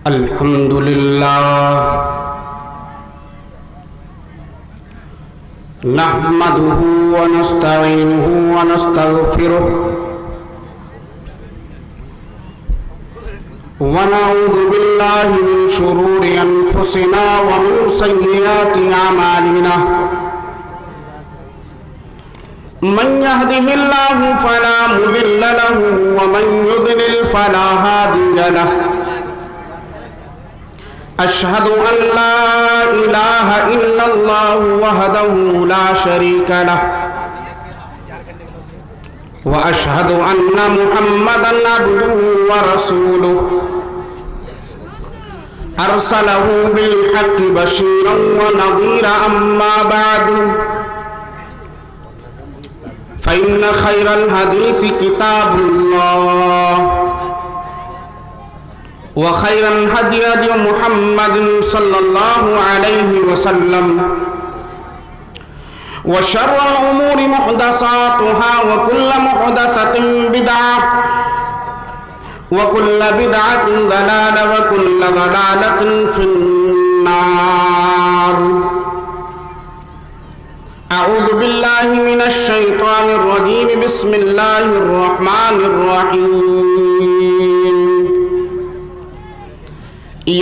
الحمد لله نحمده ونستعينه ونستغفره ونعوذ بالله من شرور أنفسنا ومن سيئات أعمالنا من يهده الله فلا مضل له ومن يضلل فلا هادي له أشهد أن لا إله إلا الله وحده لا شريك له وأشهد أن محمدًا عبده ورسوله أرسله بالحق بشيرًا ونذيرًا أما بعد فإن خير الحديث كتاب الله وخير الهدي هدي محمد صلى الله عليه وسلم وشر الأمور محدثاتها وكل محدثة بدعة وكل بدعة ضلالة وكل ضلالة في النار. أعوذ بالله من الشيطان الرجيم. بسم الله الرحمن الرحيم.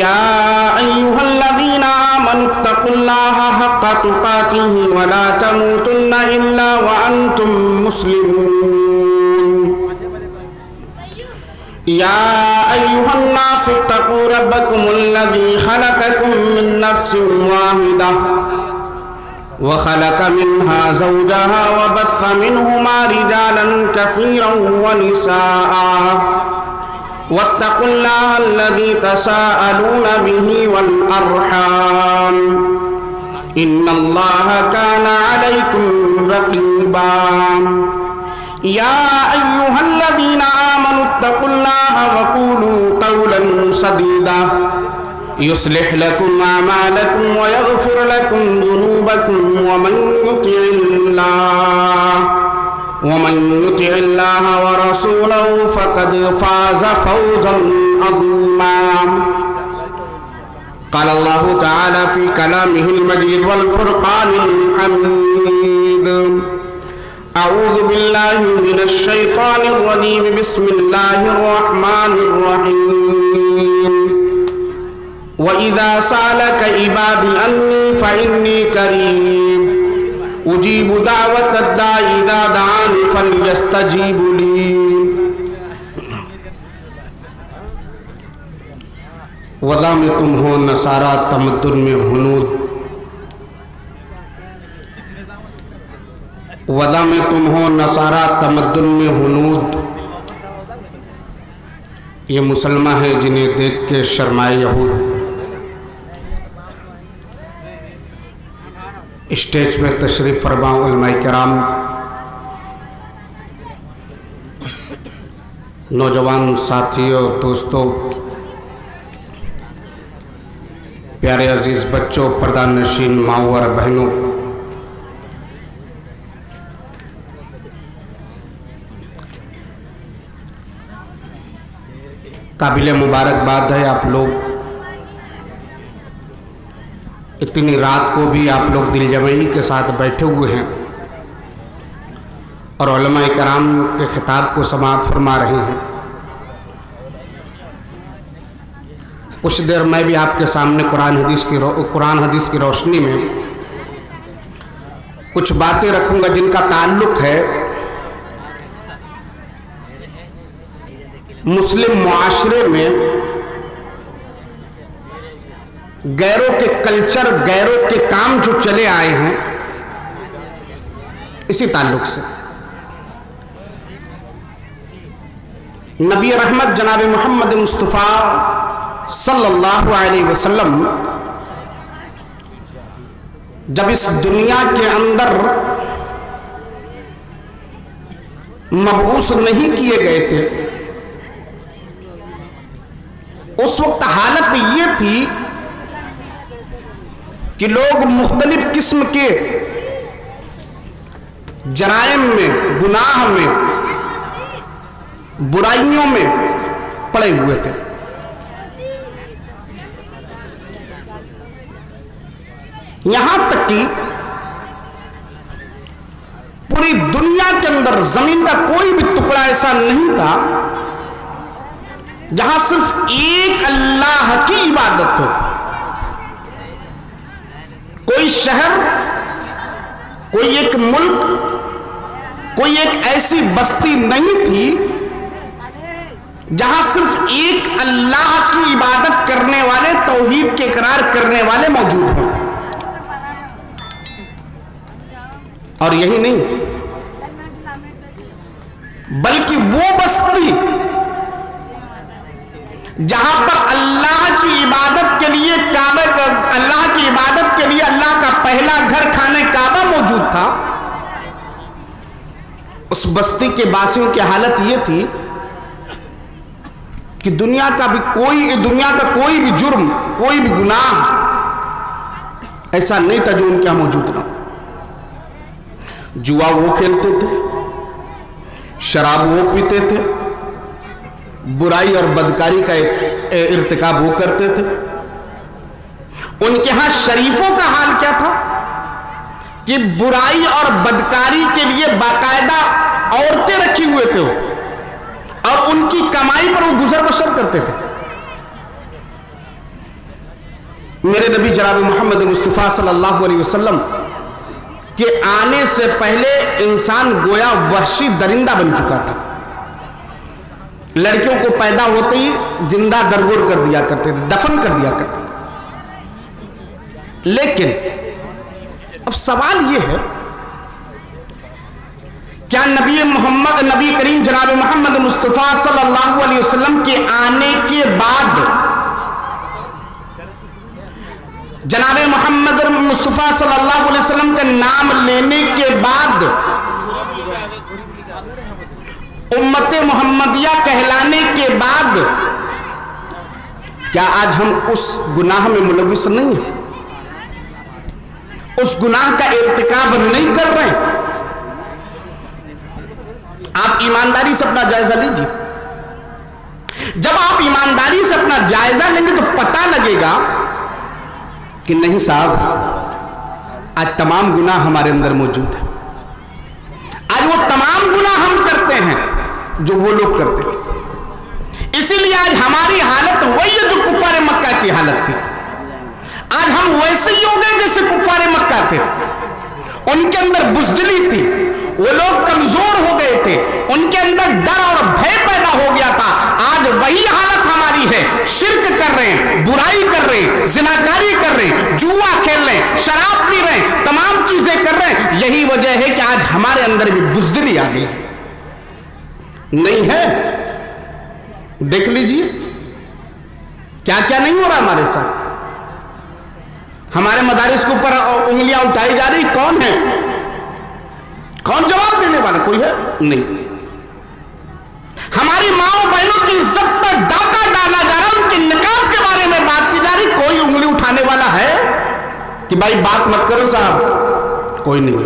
يا أيها الذين آمنوا اتقوا الله حق تقاته ولا تموتن إلا وأنتم مسلمون. يا أيها الناس اتقوا ربكم الذي خلقكم من نفس واحدة وخلق منها زوجها وبث منهما رجالا كثيرا ونساء واتقوا الله الذي تساءلون به والأرحام إن الله كان عليكم رقيبا. يا أيها الذين آمنوا اتقوا الله وقولوا قولا سديدا يصلح لكم أعمالكم ويغفر لكم ذنوبكم ومن يطع الله ورسوله فقد فاز فوزا عظيما. قال الله تعالى في كلامه المجيد والفرقان الحميد. أعوذ بالله من الشيطان الرجيم. بسم الله الرحمن الرحيم. وإذا سألك عبادي عني فإني قريب أجيب دعوة الداع إذا دعاني فليستجيبوا لي. وضع میں تم ہو نصارہ تمدن میں ہنود، وضع میں تم ہو نصارہ تمدن میں ہنود. یہ مسلمہ ہیں جنہیں دیکھ کے شرمائے یہود. اسٹیج پہ تشریف فرما علماء کرام، نوجوان ساتھیوں، دوستوں، پیارے عزیز بچوں، پردہ نشین ماؤں اور بہنوں، قابل مبارکباد ہے. آپ لوگ اتنی رات کو بھی آپ لوگ دل جمعی کے ساتھ بیٹھے ہوئے ہیں اور علماء کرام کے خطاب کو سماعت فرما رہے ہیں. کچھ دیر میں بھی آپ کے سامنے قرآن حدیث کی روشنی میں کچھ باتیں رکھوں گا جن کا تعلق ہے مسلم معاشرے میں غیروں کے کلچر، غیروں کے کام جو چلے آئے ہیں، اسی تعلق سے. نبی رحمت جناب محمد مصطفیٰ صلی اللہ علیہ وسلم جب اس دنیا کے اندر مبعوث نہیں کیے گئے تھے، اس وقت حالت یہ تھی کہ لوگ مختلف قسم کے جرائم میں، گناہ میں बुराइयों में पड़े हुए थे। यहां तक कि पूरी दुनिया के अंदर जमीन का कोई भी टुकड़ा ऐसा नहीं था जहां सिर्फ एक अल्लाह की इबादत हो। कोई शहर, कोई एक मुल्क, कोई एक ऐसी बस्ती नहीं थी जहां सिर्फ एक अल्लाह की इबादत करने वाले, तौहीद के इकरार करने वाले मौजूद हों। और यही नहीं, बल्कि वो बस्ती जहां पर अल्लाह की इबादत के लिए अल्लाह की इबादत के लिए अल्लाह का पहला घर खाने काबा मौजूद था, उस बस्ती के वासियों की हालत यह थी कि दुनिया का कोई भी जुर्म, कोई भी गुनाह ऐसा नहीं था जो उनके यहां मौजूद ना हो। जुआ वो खेलते थे, शराब वो पीते थे, बुराई और बदकारी का इर्तिकाब वो करते थे। उनके यहां शरीफों का हाल क्या था कि बुराई और बदकारी के लिए बाकायदा औरतें रखी हुए थे वो, और उनकी कमाई पर वो गुजर बसर करते थे। मेरे नबी जनाब मोहम्मद मुस्तफ़ा सल्लल्लाहु अलैहि वसल्लम के आने से पहले इंसान गोया वहशी दरिंदा बन चुका था। लड़कियों को पैदा होते ही जिंदा दरगोर कर दिया करते थे, दफन कर दिया करते थे। लेकिन अब सवाल यह है, क्या नबी करीम जनाब मोहम्मद मुस्तफ़ा सल्लल्लाहु अलैहि वसल्लम के आने के बाद जनाब मोहम्मद मुस्तफ़ा सल्लल्लाहु अलैहि वसल्लम का नाम लेने के बाद उम्मत मोहम्मदिया कहलाने के बाद क्या आज हम उस गुनाह में मुलविस नहीं हैं? उस गुनाह का इर्तिकाब नहीं कर रहे हैं? आप ईमानदारी से अपना जायजा लीजिए। जब आप ईमानदारी से अपना जायजा लेंगे तो पता लगेगा कि नहीं साहब, आज तमाम गुनाह हमारे अंदर मौजूद है। आज वो तमाम गुनाह हम करते हैं जो वो लोग करते थे। इसीलिए आज हमारी हालत वही है जो कुफ्फारे मक्का की हालत थी। आज हम वैसे ही हो गए जैसे कुफ्फारे मक्का थे। उनके अंदर बुज़दिली थी, वो लोग कमजोर हो गए थे, उनके अंदर डर और भय पैदा हो गया था। आज वही हालत हमारी है। शिर्क कर रहे हैं, बुराई कर रहे हैं, जिनाकारी कर रहे हैं, जुआ खेल रहे हैं, शराब पी रहे हैं, तमाम चीजें कर रहे हैं। यही वजह है कि आज हमारे अंदर भी बुज़दिली आ गई है। नहीं है? देख लीजिए क्या क्या नहीं हो रहा हमारे साथ। हमारे मदारिस के ऊपर उंगलियां उठाई जा रही, कौन है? कौन जवाब देने वाला? कोई है नहीं। हमारी माओ बहनों की इज्जत पर डाका डाला जा रहा है, उनके निकाब के बारे में बात की जा रही, कोई उंगली उठाने वाला है कि भाई बात मत करो साहब? कोई नहीं।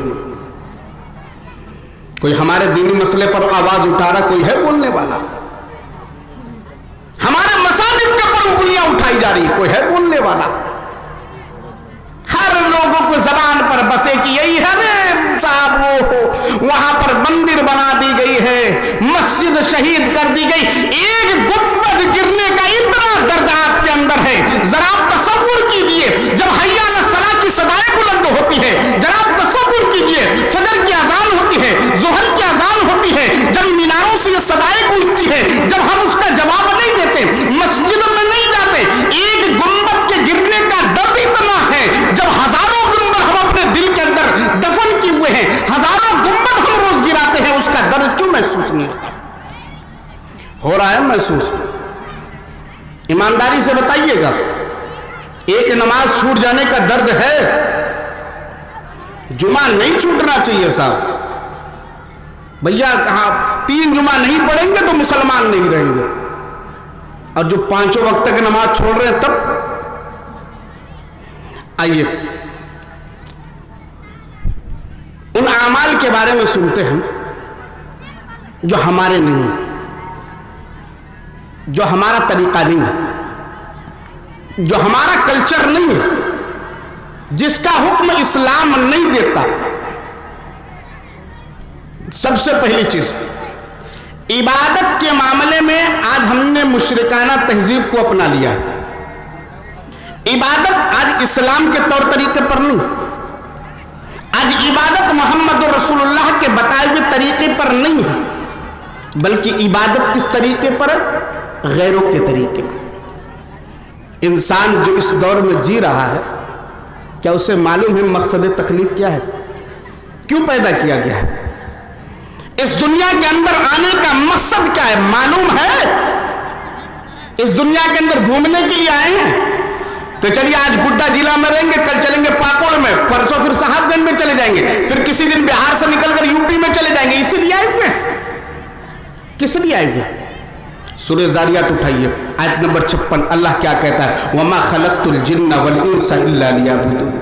कोई हमारे दीनी मसले पर आवाज उठा रहा, कोई है बोलने वाला? हमारे मसाजिद के ऊपर उंगलियां उठाई जा रही, कोई है बोलने वाला? हर लोगों को जबान पर बसे कि यही है रे साहब, वो वहां पर मंदिर बना दी गई है, मस्जिद शहीद कर दी गई। एक गुंबद गिरने का इतना दर्द आपके अंदर है, जरा आप तसव्वुर कीजिए। जब हय्या अला सलाह की सदाएं बुलंद होती है, जरा आप तसव्वुर कीजिए, फजर की अजान होती है, जोहर की अजान होती है, जब मीनारों से ये सदाएं गूंजती है, जब हम उसका जवाब नहीं देते, मस्जिद में नहीं जाते, एक गुंबद के गिरने का दर्द इतना है। जब हजारों गुंबद हम अपने दिल के अंदर दफन किए हुए हैं, हजारों गुंबद हम रोज गिराते हैं, उसका दर्द क्यों महसूस नहीं होता? हो रहा है महसूस। ईमानदारी से बताइएगा, एक नमाज छूट जाने का दर्द है? जुमा नहीं छूटना चाहिए साहब। भैया कहा 3 जुमा नहीं पढ़ेंगे तो मुसलमान नहीं रहेंगे, और जो 5 वक्त तक नमाज छोड़ रहे हैं तब। आइए उन आमाल के बारे में सुनते हैं जो हमारे नहीं, جو ہمارا طریقہ نہیں ہے, جو ہمارا کلچر نہیں ہے, جس کا حکم اسلام نہیں دیتا. سب سے پہلی چیز, عبادت کے معاملے میں آج ہم نے مشرکانہ تہذیب کو اپنا لیا ہے. عبادت آج اسلام کے طور طریقے پر نہیں, آج عبادت محمد رسول اللہ کے بتائے ہوئے طریقے پر نہیں ہے, بلکہ عبادت کس طریقے پر ہے؟ غیروں کے طریقے پر. انسان جو اس دور میں جی رہا ہے, کیا اسے معلوم ہے مقصد تخلیق کیا ہے؟ کیوں پیدا کیا گیا ہے؟ اس دنیا کے اندر آنے کا مقصد کیا ہے معلوم ہے؟ اس دنیا کے اندر گھومنے کے لیے آئے ہیں کہ چلیے آج گڈا ضلع میں رہیں گے, کل چلیں گے پاکوڑ میں, پرسوں پھر صاحب گنج میں چلے جائیں گے, پھر کسی دن بہار سے نکل کر یوپی میں چلے جائیں گے. اسی لیے آئے ہوئے, کس لیے آئے ہوئے؟ سورہ زاریات اٹھائیے آیت نمبر 56. اللہ کیا کہتا ہے؟ وَمَا خَلَقْتُ الْجِنَّ وَالْإِنسَ إِلَّا لِيَعْبُدُونِ.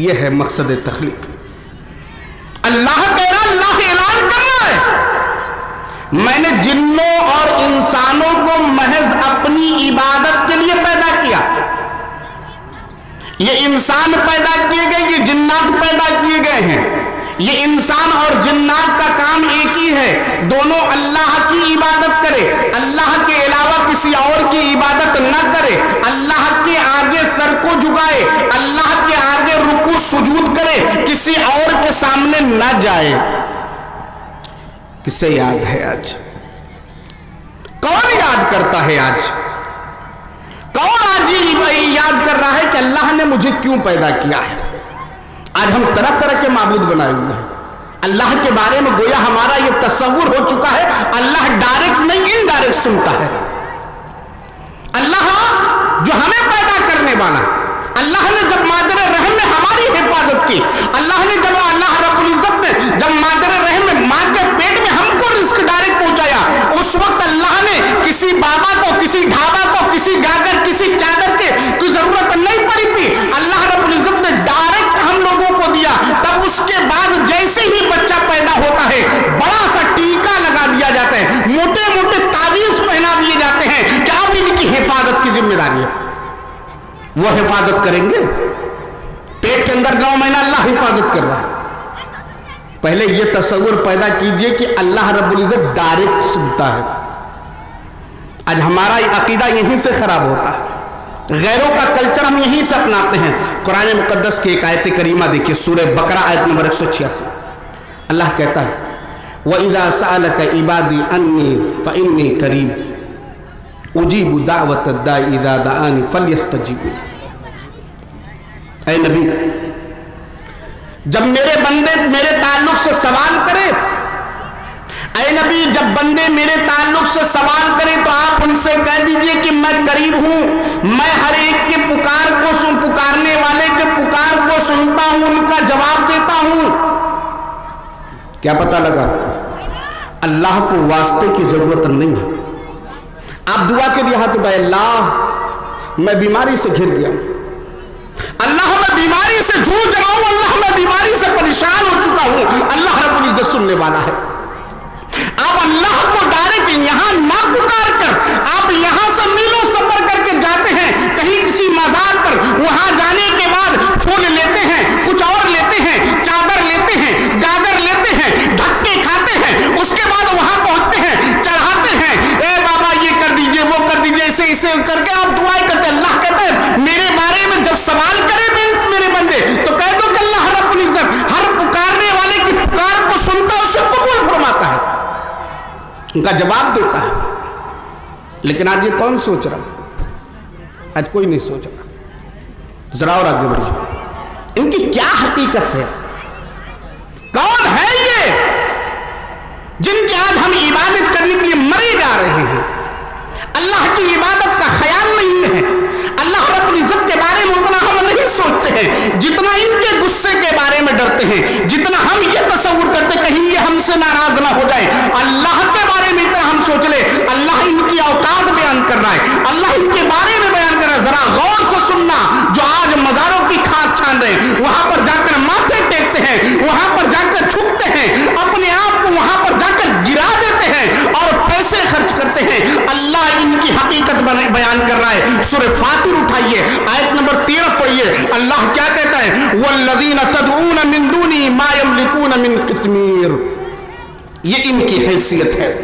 یہ ہے مقصد تخلیق. اللہ کہہ رہا, اللہ اعلان کر رہا ہے, میں نے جنوں اور انسانوں کو محض اپنی عبادت کے لیے پیدا کیا. یہ انسان پیدا کیے گئے, یہ جنات پیدا کیے گئے ہیں. یہ انسان اور جنات کا کام ایک ہی ہے, دونوں اللہ کی عبادت کرے, اللہ کے علاوہ کسی اور کی عبادت نہ کرے, اللہ کے آگے سر کو جھکائے, اللہ کے آگے رکوع سجود کرے, کسی اور کے سامنے نہ جائے. کسے یاد ہے آج؟ کون یاد کرتا ہے آج؟ کون آج یاد کر رہا ہے کہ اللہ نے مجھے کیوں پیدا کیا ہے؟ آج ہم طرح طرح کے معبود بنائے ہوئے ہیں. اللہ کے بارے میں گویا ہمارا یہ تصور ہو چکا ہے اللہ ڈائریکٹ نہیں انڈائریکٹ سنتا ہے. اللہ جو ہمیں پیدا کرنے والا, اللہ نے جب مادر رحم میں ہماری حفاظت کی, اللہ نے جب اللہ رب العزت نے جب مادر رحم میں ماں کے پیٹ میں ہم کو رزق ڈائریکٹ پہنچایا, اس وقت اللہ نے کسی بابا کو, کسی ڈھابا کو, کسی گاگر, کسی چادر کے کوئی ضرورت نہیں پڑی تھی. اللہ رب العزت نے ڈائریکٹ ہم لوگوں کو دیا. تب اس کے بعد جیسے ہی بچہ پیدا ہوتا ہے بڑا سا ٹیکا لگا دیا جاتا ہے, موٹے موٹے تعویذ پہنا دیے جاتے ہیں کہ اب ان کی حفاظت کی ذمہ داری ہے. وہ حفاظت کریں گے؟ پیٹ کے اندر 9 مہینہ اللہ حفاظت کر رہا ہے. پہلے یہ تصور پیدا کیجئے کہ اللہ رب العزت ڈائریکٹ سنتا ہے. آج ہمارا عقیدہ یہیں سے خراب ہوتا ہے, غیروں کا کلچر ہم یہیں سے اپناتے ہیں. قرآن مقدس کی ایک آیت کریمہ دیکھیے, سورہ بقرہ آیت نمبر 186. اللہ کہتا ہے وَإِذَا سَأَلَكَ عِبَادِي عَنِّي فَإِنِّي قَرِيبٌ اجیب دعوت الداعی اذا دعانی فلیستجیبوا. اے نبی, جب میرے بندے میرے تعلق سے سوال کرے, اے نبی جب بندے میرے تعلق سے سوال کرے تو آپ ان سے کہہ دیجئے کہ میں قریب ہوں, میں ہر ایک کے پکار کو پکارنے والے کے پکار کو سنتا ہوں, ان کا جواب دیتا ہوں. کیا پتہ لگا؟ اللہ کو واسطے کی ضرورت نہیں ہے. آپ دعا کے لیے ہاتھ اٹھائے, اللہ میں بیماری سے گھر گیا ہوں, اللہ میں بیماری سے جھوج رہا ہوں, اللہ میں بیماری سے پریشان ہو چکا ہوں. اللہ رب العزت سننے والا ہے. آپ اللہ کو ڈائریکٹ یہاں نہ پکار کر, آپ یہاں سے میلوں سفر کر کے جاتے ہیں کہیں کسی مزار پر, وہاں جانے کے بعد پھول لیتے ہیں, کچھ اور لیتے ہیں, چادر لیتے ہیں, گاگر لیتے ہیں, دھکے کھاتے ہیں, اس کے بعد وہاں پہنچتے ہیں, چڑھاتے ہیں, اے بابا یہ کر دیجئے, وہ کر دیجئے, اسے کر کے آپ دعائیں کرتے. اللہ کہتے ہیں میرے بارے میں جب سوال کرے میرے بندے تو کہہ دو کہ اللہ رب العزت ہر پکارنے والے کی پکار کو سنتا ہے, اسے قبول فرماتا ہے, ان کا جواب دیتا ہے. لیکن آج یہ کون سوچ رہا؟ آج کوئی نہیں سوچ رہا. ذرا اور آگے بڑھیے, ان کی کیا حقیقت ہے؟ کون ہے یہ جن کی آج ہم عبادت کرنے کے لیے مرے جا رہے ہیں؟ اللہ کی عبادت کا خیال نہیں ہے, اللہ رب العزت کے بارے میں اتنا ہم نہیں سوچتے ہیں جتنا ان کے غصے کے بارے میں ڈرتے ہیں, جتنا ہم یہ تصور کرتے کہیں یہ ہم سے ناراض نہ ہو جائے. اللہ کے بارے میں اتنا ہم سوچ لے, اللہ ان کی اوقات بیان کر رہا ہے, اللہ ان کے بارے میں بیان کر رہا ہے. ذرا غور سے سننا, جو آج مزاروں کی کھاد چھان رہے ہیں, وہاں پر جا کر ماتھے ٹیکتے ہیں, وہاں پر جا کر جھکتے ہیں, اپنے آپ کو وہاں پر جا کر گرا دیتے ہیں اور پیسے خرچ کرتے ہیں, ہے, سورہ فاطر اٹھائیے, آیت نمبر 13 پڑھیے. اللہ کیا کہتا ہے, والذین تدعون من دونی ما یملکون من قطمیر. یہ ان کی حیثیت ہے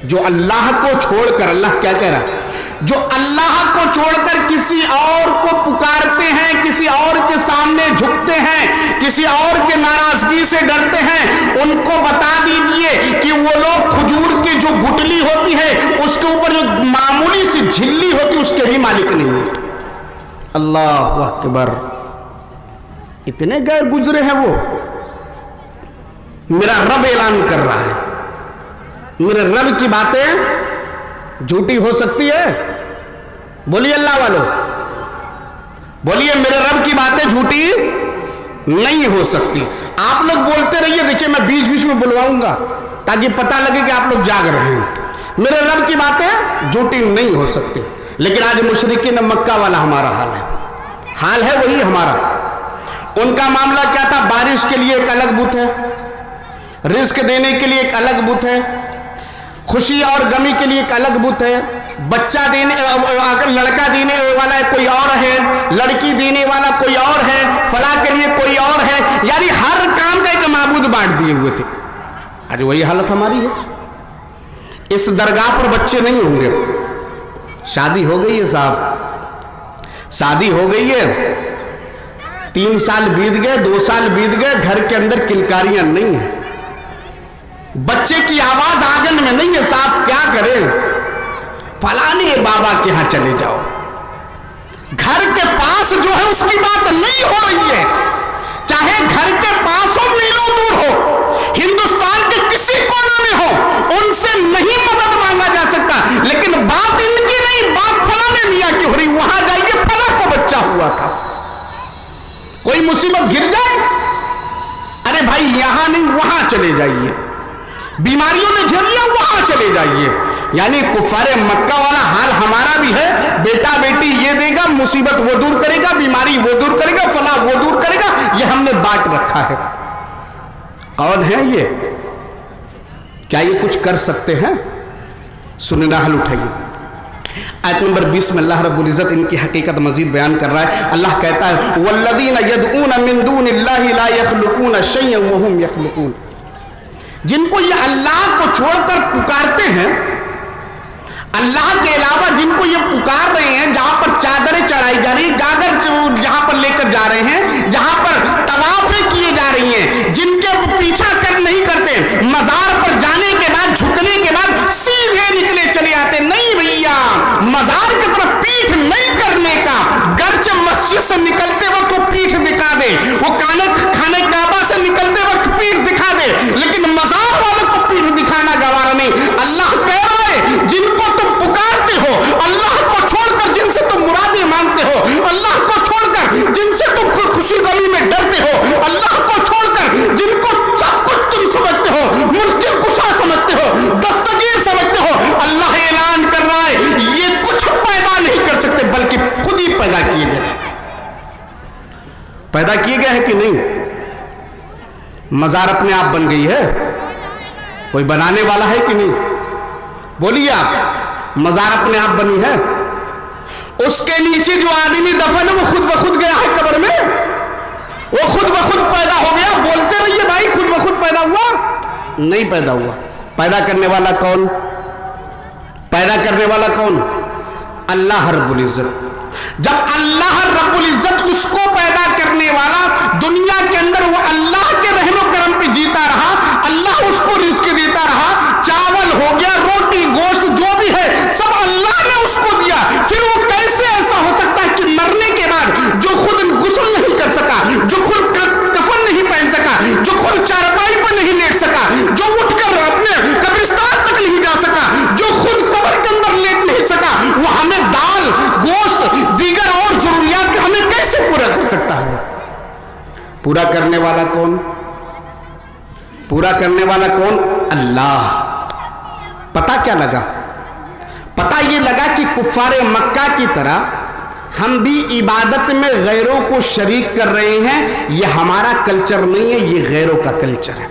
جو اللہ کو چھوڑ کر, اللہ کیا کہہ رہا ہے, جو اللہ کو چھوڑ کر کسی اور کو پکارتے ہیں, کسی اور کے سامنے جھکتے ہیں, کسی اور کے ناراضگی سے ڈرتے ہیں, ان کو بتا دیجئے کہ وہ لوگ کھجور کی جو گٹلی ہوتی ہے اس کے اوپر جو معمولی سی جھلی ہوتی اس کے بھی مالک نہیں ہیں. اللہ اکبر, اتنے غیر گزرے ہیں وہ. میرا رب اعلان کر رہا ہے, میرے رب کی باتیں جھوٹی ہو سکتی ہے؟ بولیے اللہ والو, بولیے میرے رب کی باتیں جھوٹی نہیں ہو سکتی. آپ لوگ بولتے رہیے, دیکھیں میں بیچ بیچ میں بلواؤں گا تاکہ پتہ لگے کہ آپ لوگ جاگ رہے ہیں. میرے رب کی باتیں جھوٹی نہیں ہو سکتی. لیکن آج مشرکین مکہ والا ہمارا حال ہے وہی ہمارا. ان کا معاملہ کیا تھا, بارش کے لیے ایک الگ بت ہے, رزق دینے کے لیے ایک الگ بت ہے, خوشی اور غمی کے لیے ایک الگ بت ہے, بچہ دینے لڑکا دینے والا کوئی اور ہے, لڑکی دینے والا کوئی اور ہے, فلاں کے لیے کوئی اور ہے. یعنی ہر کام کا ایک معبود بانٹ دیے ہوئے تھے. ارے وہی حالت ہماری ہے. اس درگاہ پر بچے نہیں ہوں گے. شادی ہو گئی ہے صاحب, شادی ہو گئی ہے, 3 سال بیت گئے, 2 سال بیت گئے, گھر کے اندر کلکاریاں نہیں ہیں, بچے کی آواز آنگن میں نہیں ہے. صاحب کیا کریں, فلانے بابا کے ہاں چلے جاؤ. گھر کے پاس جو ہے اس کی بات نہیں ہو رہی ہے, چاہے گھر کے پاس ہو, میلوں دور ہو, ہندوستان کے کسی کونے میں ہو, ان سے نہیں مدد مانگا جا سکتا. لیکن بات ان کی نہیں, بات فلانے میاں کی ہو رہی, وہاں جائیے فلاں کو بچہ ہوا تھا. کوئی مصیبت گر جائے, ارے بھائی یہاں نہیں وہاں چلے جائیے, بیماریوں نے گھیر لیا وہاں چلے جائیے. یعنی کفار مکہ والا حال ہمارا بھی ہے. بیٹا بیٹی یہ دے گا, مصیبت وہ دور کرے گا, بیماری وہ دور کرے گا, فلاں وہ دور کرے گا. یہ ہم نے بانٹ رکھا ہے. کون ہے یہ, کیا یہ کچھ کر سکتے ہیں؟ سننا حل اٹھائیے. آیت نمبر 20 میں اللہ رب العزت ان کی حقیقت مزید بیان کر رہا ہے. اللہ کہتا ہے والذین یدعون من دون اللہ لا یخلقون شیئا وہم یخلقون. جن کو یہ اللہ کو چھوڑ کر پکارتے ہیں, اللہ کے علاوہ جن کو یہ پکار رہے ہیں, جہاں پر چادریں چڑھائی جا رہی, گاگر جہاں پر لے کر جا رہے ہیں, جہاں پر طوافیں کیے جا رہی ہیں, جن کے پیچھا کر نہیں کرتے, مزار پر جانے کے بعد جھکنے کے بعد سیدھے نکلے چلے آتے. نہیں بھیا, مزار کی طرف پیٹھ نہیں کرنے کا. گرچہ مسجد سے نکلتے وقت وہ پیٹھ دکھا دے, وہ کھانے کعبہ سے نکلتے وقت پیٹھ دکھا دے, لیکن مزار والوں کو پیٹھ دکھانا گوارا نہیں. اللہ کہہ رہا ہے جن کو تم پکارتے ہو, اللہ کو چھوڑ کر جن سے تم مرادیں مانگتے ہو, اللہ کو چھوڑ کر جن سے تم خوشی غمی میں ڈرتے ہو, اللہ کو چھوڑ کر جن کو سب کچھ تم سمجھتے ہو, مشکل کشا سمجھتے ہو, دستگیر سمجھتے ہو, اللہ اعلان کر رہا ہے یہ کچھ پیدا نہیں کر سکتے بلکہ خود ہی پیدا کیے گئے. پیدا کیے گئے ہیں کہ نہیں؟ مزار اپنے آپ بن گئی ہے, کوئی بنانے والا ہے کہ نہیں؟ بولیے آپ, مزار اپنے آپ بنی ہے. اس کے نیچے جو آدمی دفن ہے وہ خود بخود گیا ہے قبر میں, وہ خود بخود پیدا ہو گیا. بولتے رہیے بھائی خود بخود پیدا ہوا, نہیں پیدا ہوا. پیدا کرنے والا کون, پیدا کرنے والا کون؟ اللہ رب العزت. جب اللہ رب العزت اس کو پیدا کرنے والا, دنیا کے اندر وہ اللہ کے رحم و کرم پہ جیتا رہا, اللہ اس کو رزق دیتا رہا, چاول ہو گیا, روٹی گوشت جو بھی ہے سب اللہ نے اس کو دیا. پھر وہ کیسے ایسا ہو سکتا ہے کہ مرنے کے بعد جو خود غسل نہیں کر سکا, جو خود کفن نہیں پہن سکا, جو خود چارپائی پر نہیں لیٹ سکا, جو اٹھ کر اپنے قبرستان تک نہیں جا سکا, جو خود قبر کے اندر لیٹ نہیں سکا, وہ ہمیں دال گوشت دیگر اور ضروریات ہمیں کیسے پورا کر سکتا ہے؟ پورا کرنے والا کون, پورا کرنے والا کون؟ اللہ. پتہ کیا لگا؟ پتہ یہ لگا کہ کفار مکہ کی طرح ہم بھی عبادت میں غیروں کو شریک کر رہے ہیں. یہ ہمارا کلچر نہیں ہے, یہ غیروں کا کلچر ہے.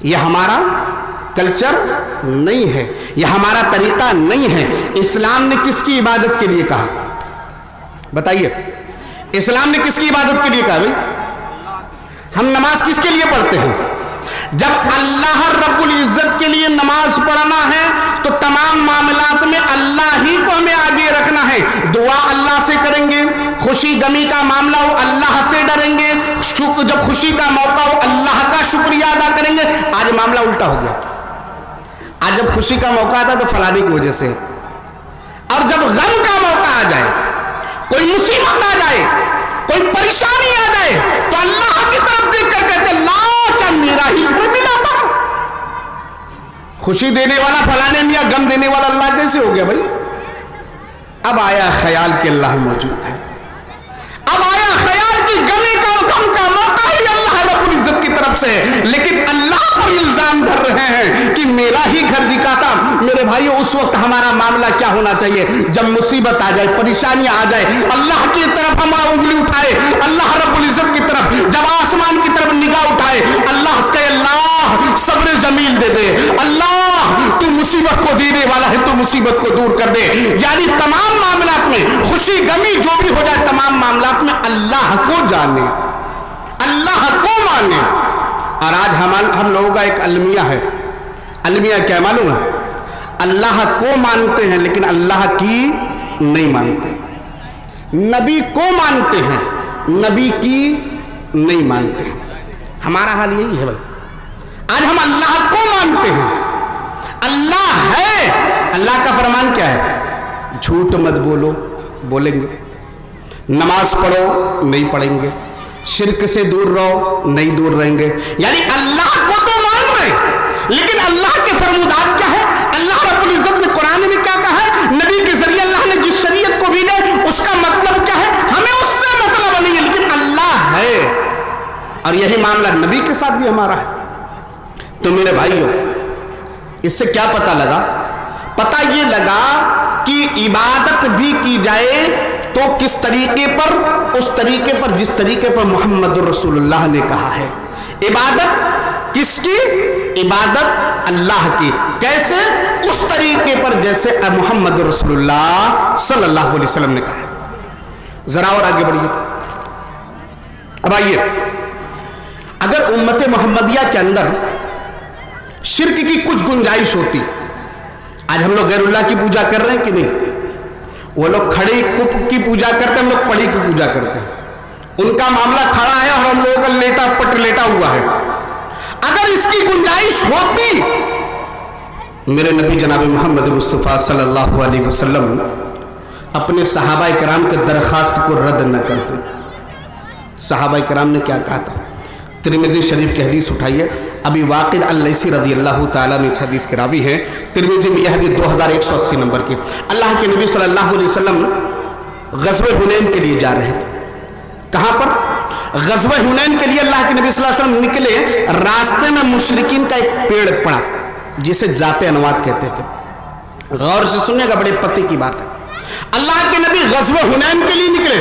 یہ ہمارا کلچر نہیں ہے، یہ ہمارا طریقہ نہیں ہے۔ اسلام نے کس کی عبادت کے لیے کہا؟ بتائیے، اسلام نے کس کی عبادت کے لیے کہا بھائی؟ ہم نماز کس کے لیے پڑھتے ہیں؟ جب اللہ رب العزت کے لیے نماز پڑھنا ہے تو تمام معاملات میں اللہ ہی کو ہمیں آگے رکھنا ہے۔ دعا اللہ سے کریں گے، خوشی غمی کا معاملہ ہو اللہ سے ڈریں گے، جب خوشی کا موقع ہو اللہ کا شکریہ ادا کریں گے۔ آج معاملہ الٹا ہو گیا، آج جب خوشی کا موقع آتا تو فلانے کی وجہ سے، اور جب غم کا موقع آ جائے، کوئی مصیبت آ جائے، کوئی پریشانی آ جائے تو اللہ کی طرف دیکھ کر کہتے اللہ کیا میرا ہی گھر ملا تھا؟ خوشی دینے والا فلانے میں، غم دینے والا اللہ کیسے ہو گیا بھائی؟ اب آیا خیال کہ اللہ موجود ہے، اب آیا خیال کہ غم کا موقع ہی اللہ رب العزت کی طرف سے ہے، لیکن اللہ پر الزام دھر رہے ہیں کہ میرا ہی گھر دکھاتا۔ میرے بھائیو، اس وقت ہمارا معاملہ کیا ہونا چاہیے؟ جب مصیبت آ جائے، پریشانی آ جائے، اللہ کی طرف ہمارا انگلی اٹھائے، اللہ رب العزت کی طرف، جب آسمان کی طرف نگاہ اٹھائے، اللہ سے کہے اللہ صبر جمیل دے دے، اللہ تو مصیبت کو دینے والا ہے، تو مصیبت کو دور کر دے۔ یعنی تمام معاملات میں خوشی غمی جو بھی ہو جائے، تمام معاملات میں اللہ کو جانے، اللہ کو مانے۔ اور آج ہم لوگوں کا ایک المیہ ہے، المیہ کیا معلوم ہے؟ اللہ کو مانتے ہیں لیکن اللہ کی نہیں مانتے، نبی کو مانتے ہیں نبی کی نہیں مانتے ہیں۔ ہمارا حال یہی ہے بھائی، آج ہم اللہ کو مانتے ہیں، اللہ ہے، اللہ کا فرمان کیا ہے؟ جھوٹ مت بولو، بولیں گے، نماز پڑھو، نہیں پڑھیں گے، شرک سے دور رہو، نہیں دور رہیں گے۔ یعنی اللہ کو تو مان رہے لیکن اللہ کے فرمودات کیا ہے؟ اللہ رب العزت نے قرآن میں کیا کہا ہے؟ نبی کے ذریعے اللہ نے جس شریعت کو بھیجا اس کا مطلب کیا ہے؟ ہمیں اس سے مطلب نہیں ہے، لیکن اللہ ہے۔ اور یہی معاملہ نبی کے ساتھ بھی ہمارا ہے۔ تو میرے بھائیوں، اس سے کیا پتہ لگا؟ پتہ یہ لگا کہ عبادت بھی کی جائے تو کس طریقے پر؟ اس طریقے پر جس طریقے پر محمد رسول اللہ نے کہا ہے۔ عبادت کس کی؟ عبادت اللہ کی۔ کیسے؟ اس طریقے پر جیسے محمد رسول اللہ صلی اللہ علیہ وسلم نے کہا ہے۔ ذرا اور آگے بڑھیے۔ اب آئیے، اگر امت محمدیہ کے اندر شرک کی کچھ گنجائش ہوتی، آج ہم لوگ غیر اللہ کی پوجا کر رہے ہیں کہ نہیں؟ وہ لوگ کھڑی کی پوجا کرتے ہیں، ہم لوگ پڑی کی پوجا کرتے ہیں۔ ان کا معاملہ کھڑا ہے اور ہم لوگوں کا لیٹا پٹ لیٹا ہوا ہے۔ اگر اس کی گنجائش ہوتی، میرے نبی جناب محمد مصطفیٰ صلی اللہ علیہ وسلم اپنے صحابہ کرام کے درخواست کو رد نہ کرتے۔ صحابہ کرام نے کیا کہا تھا؟ ترمذی شریف کی حدیث اٹھائیے، ابی واقد اللیثی رضی اللہ تعالیٰ نے اس حدیث کے راوی ہیں، ترمذی میں یہ حدیث 2180 نمبر کی۔ اللہ کے نبی صلی اللہ علیہ وسلم غزوہ حنین کے لیے جا رہے تھے۔ کہاں پر؟ غزوہ حنین کے لیے اللہ کے نبی صلی اللہ علیہ وسلم نکلے، راستے میں مشرکین کا ایک پیڑ پڑا جسے ذات انوات کہتے تھے۔ غور سے سنیے گا، بڑے پتے کی بات ہے۔ اللہ کے نبی غزوہ حنین کے لیے نکلے،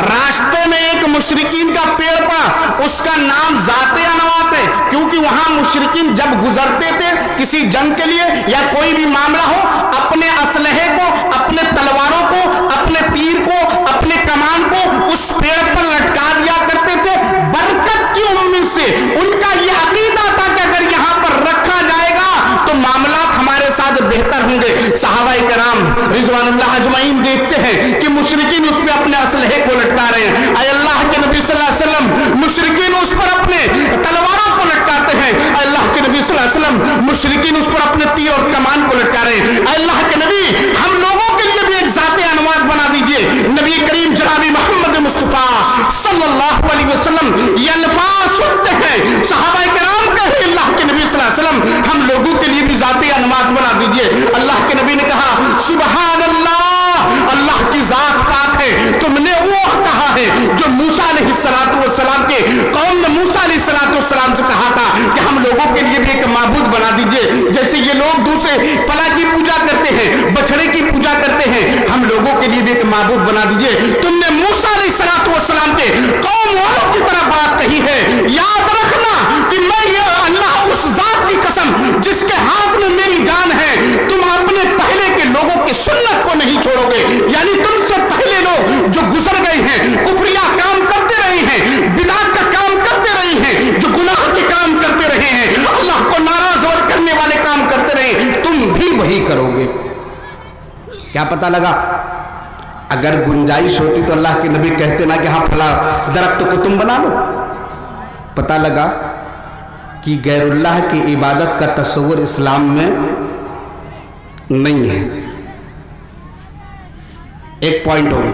راستے میں ایک مشرکین کا پیڑ پڑا، اس کا نام ذات انوات ہے، کیونکہ وہاں مشرکین جب گزرتے تھے کسی جنگ کے لیے یا کوئی بھی معاملہ ہو، اپنے اسلحے کو، اپنے تلواروں کو، اپنے تیر کو، اپنے کمان کو اس پیڑ پر لٹکا دیا کرتے تھے۔ برکت کی امید سے ان کا یہ عقیدہ تھا کہ اگر یہاں پر رکھا جائے گا تو معاملات ہمارے ساتھ بہتر ہوں گے۔ صحابہ کرام رضوان اللہ اجمعین دیکھتے ہیں کہ مشرکین اس پہ اپنے اسلحے کو لٹکا رہے ہیں۔ اے اللہ کے نبی صلی اللہ علیہ وسلم، مشرکین اس پر اپنے تلواروں کو لٹکاتے ہیں۔ اے اللہ کے نبی صلی اللہ علیہ وسلم، مشرکین اس پر اپنے تیر اور کمان کو لٹکا رہے ہیں۔ اے اللہ کے نبی، ہم لوگوں کے لیے بھی ایک ذات انوات بنا دیجئے۔ نبی کریم جناب محمد مصطفیٰ صلی اللہ علیہ وسلم یہ الفاظ سنتے ہیں، صحابہ کرام کہے اللہ کے نبی صلی اللہ علیہ وسلم، ہم لوگوں کے لیے بھی ذات انوات بنا دیجئے۔ اللہ کے نبی نے کہا سبحان اللہ، اللہ کی ذات پاک ہے، تم نے وہ کہا ہے جو موسیٰ علیہ السلام کے قوم نے موسیٰ علیہ السلام سے کہا تھا کہ ہم لوگوں کے لیے بھی ایک معبود بنا دیجئے۔ جیسے یہ لوگ دوسرے پلا کی پوجا کرتے ہیں، بچڑے کی پوجا کرتے ہیں، ہم لوگوں کے لیے بھی ایک معبود بنا دیجئے۔ تم نے موسیٰ علیہ السلام کے قوم والوں کی طرح بات کہی ہے، یاد رکھنا کہ میں یہ اللہ اس ذات کی قسم جس کے ہاتھ वही करोगे। क्या पता लगा? अगर गुंजाइश होती तो अल्लाह के नबी कहते ना कि हाँ फला दरख्त को तुम बना लो। पता लगा कि गैरुल्लाह की इबादत का तस्वुर इस्लाम में नहीं है। एक पॉइंट हो गया,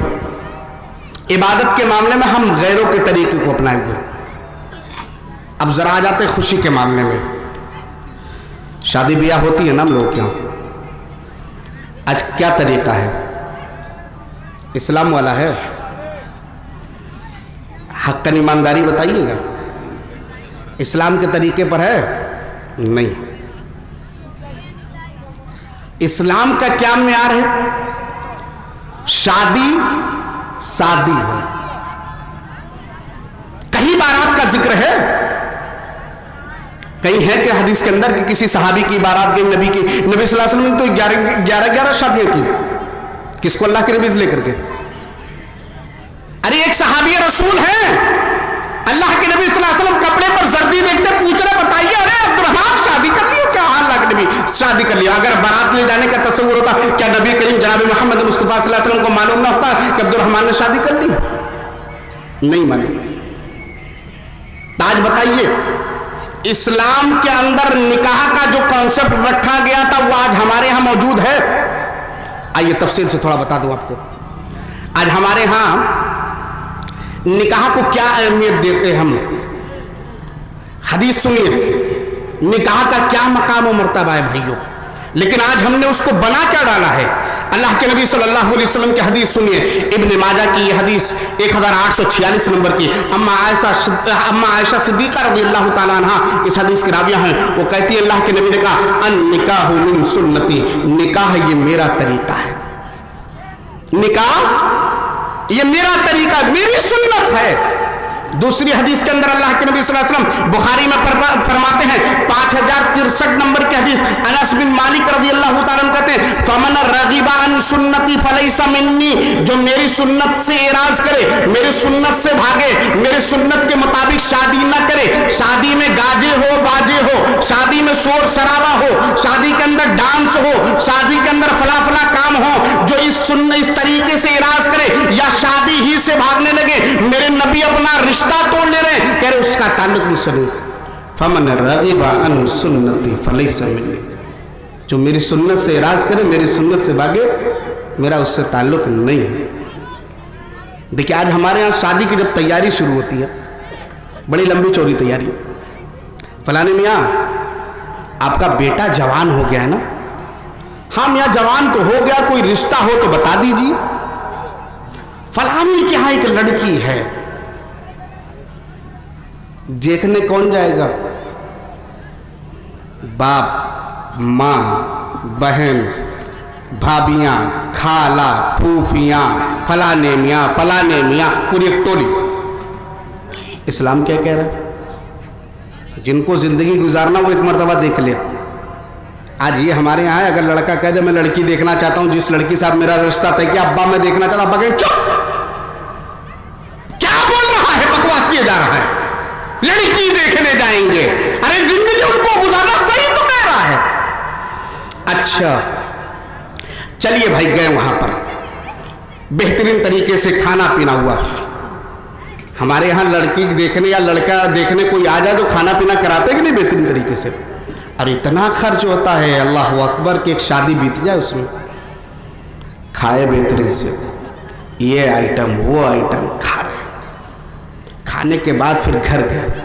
इबादत के मामले में हम गैरों के तरीके को अपनाएंगे। अब जरा आ जाते खुशी के मामले में। शादी ब्याह होती है ना हम लोग के यहाँ, आज क्या तरीका है? इस्लाम वाला है? हक्कन ईमानदारी बताइएगा, इस्लाम के तरीके पर है? नहीं। इस्लाम का क्या म्यार है? शादी शादी हो। कहीं बारात का जिक्र है? कहीं है कि हदीस के अंदर कि किसी सहाबी की बारात गई नबी की? नबी सल्लल्लाहु अलैहि वसल्लम ने तो 11 शादियां की। किसको? अल्लाह के नबी से लेकर के। अरे एक सहाबी रसूल है, अल्लाह के नबी सल्लल्लाहु अलैहि वसल्लम कपड़े पर जर्दी देखते पूछ रहे, बताइए अरे अब्दुर्रहमान शादी कर लियो क्या? अल्लाह के नबी शादी कर लिया। अगर बारात ले जाने का तस्वुर होता, क्या नबी करीम जनाब मोहम्मद मुस्तफा सल्लल्लाहु अलैहि वसल्लम को मालूम ना होता कि अब्दुर्रहमान ने शादी कर ली? नहीं मालूम। आज बताइए, इस्लाम के अंदर निकाह का जो कॉन्सेप्ट रखा गया था वो आज हमारे यहां मौजूद है? आइए तफसील से थोड़ा बता दूं आपको। आज हमारे यहां निकाह को क्या अहमियत देते हैं हम? हदीस सुनिए, निकाह का क्या मकाम और मर्तबा है भाइयों। लेकिन आज हमने उसको बना क्या डाला है? अल्लाह के नबी सल्लल्लाहु अलैहि वसल्लम की हदीस सुनिए, इब्न माजा की ये हदीस 1846 नंबर की। अम्मा आयशा सिद्दीका रज़ियल्लाहु ताला अन्हा इस हदीस की राविया हैं। वो कहती है अल्लाह के नबी ने कहा, अन निकाहु मिन सुन्नती, निकाह ये मेरा तरीका है। निकाह ये मेरा तरीका, मेरी सुन्नत है। दूसरी हदीस के अंदर अल्लाह के नबी सल्लल्लाहु अलैहि वसल्लम बुखारी में फरमाते हैं 5063 नंबर की हदीस, अनस बिन मालिक रज़ियल्लाहु ताला अन्हु कहते हैं, फमन रगिबा अन सुन्नती फलैसा मिन्नी, जो मेरी सुन्नत से एराज करे, मेरी सुन्नत से भागे, मेरी सुन्नत के मुताबिक शादी ना करे, शादी में गाजे हो बाजे हो, शादी में शोर शराबा हो, शादी के अंदर डांस हो, शादी के अंदर फला फला काम हो, जो इस तरीके से एराज करे या शादी ही से भागने लगे, मेरे नबी अपना रिश्ता तोड़ ले रहे हैं, कह रहे उसका ताल्लुक मुझसे नहीं। फमन रगिबा अन सुन्नती फलैसा मिन्नी, जो मेरी सुन्नत से इराज करे, मेरी सुन्नत से भागे, मेरा उससे ताल्लुक नहीं है। देखिए आज हमारे यहाँ शादी की जब तैयारी शुरू होती है, बड़ी लंबी चौड़ी तैयारी, फलाने मियाँ आपका बेटा जवान हो गया है ना? हाँ मियाँ जवान तो हो गया, कोई रिश्ता हो तो बता दीजिए। फलाने के यहाँ एक लड़की है, देखने कौन जाएगा? बाप, माँ, बहन, भाभियाँ, खाला, फूफियाँ, फलाने मियाँ, पूरी एक टोली। इस्लाम क्या कह रहा है? जिनको जिंदगी गुजारना वो एक मर्तबा देख ले। आज ये हमारे यहाँ है, अगर लड़का कह दे मैं लड़की देखना चाहता हूँ, जिस लड़की से मेरा रिश्ता तय किया, अब्बा मैं देखना चाहता हूँ, अब्बा कहे चुप, क्या बोल रहा है, बकवास किया जा रहा है, लड़की देखने जाएंगे। अरे जिंदगी उनको गुजारना सही तो कह रहा है। अच्छा चलिए भाई, गए वहां पर, बेहतरीन तरीके से खाना पीना हुआ। हमारे यहाँ लड़की देखने या लड़का देखने कोई आ जाए तो खाना पीना कराते कि नहीं बेहतरीन तरीके से? और इतना खर्च होता है, अल्लाह अकबर, की एक शादी बीत जाए उसमें। खाए बेहतरीन से, ये आइटम वो आइटम खा रहे, खाने के बाद फिर घर गए।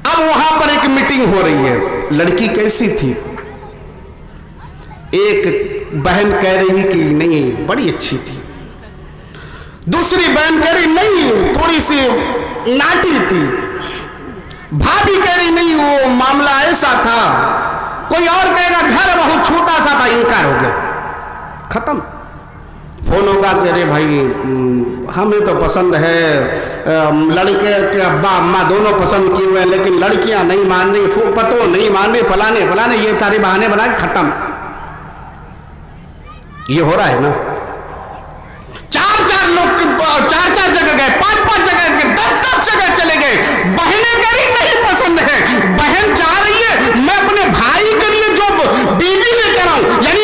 अब वहां पर एक मीटिंग हो रही है। लड़की कैसी थी? एक बहन कह रही कि नहीं बड़ी अच्छी थी, दूसरी बहन कह रही नहीं थोड़ी सी नाटी थी, भाभी कह रही नहीं वो मामला ऐसा था, कोई और कहेगा घर बहुत छोटा सा था, इनकार हो गया, खत्म। फोन होगा कि अरे भाई हमें तो पसंद है, लड़के के अब्बा अम्मा दोनों पसंद किए हुए हैं, लेकिन लड़कियां नहीं मान रही, पतो नहीं मान रही, फलाने ये सारे बहाने बना के खत्म। ये हो रहा है ना? चार लोग 4 जगह गए, 5 जगह गए, 10 जगह चले गए, बहनें कह रही नहीं पसंद है, बहन चाह रही है मैं अपने भाई के लिए जो बीवी लेकर आऊं, यानी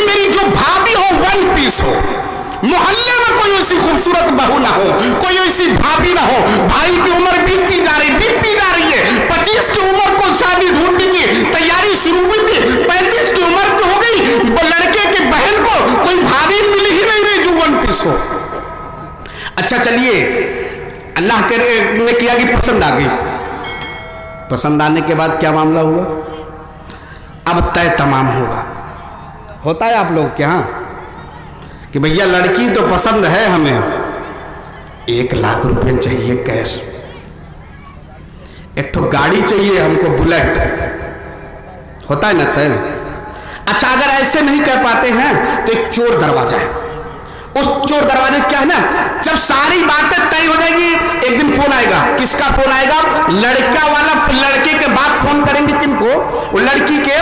इसको। अच्छा चलिए, अल्लाह ने किया कि पसंद आ गई। पसंद आने के बाद क्या मामला हुआ? अब तय तमाम होगा। होता है आप लोग के यहाँ कि भैया लड़की तो पसंद है हमें, 1 लाख रुपए चाहिए कैश, एक ठो गाड़ी चाहिए हमको बुलेट। होता है ना तय? अच्छा अगर ऐसे नहीं कह पाते हैं तो एक चोर दरवाजा है। उस चोर दरवाजे क्या है ना, जब सारी बातें तय हो जाएगी, एक दिन फोन आएगा। किसका फोन आएगा? लड़का वाला लड़के के बाप फोन करेंगे। किनको? वो लड़की के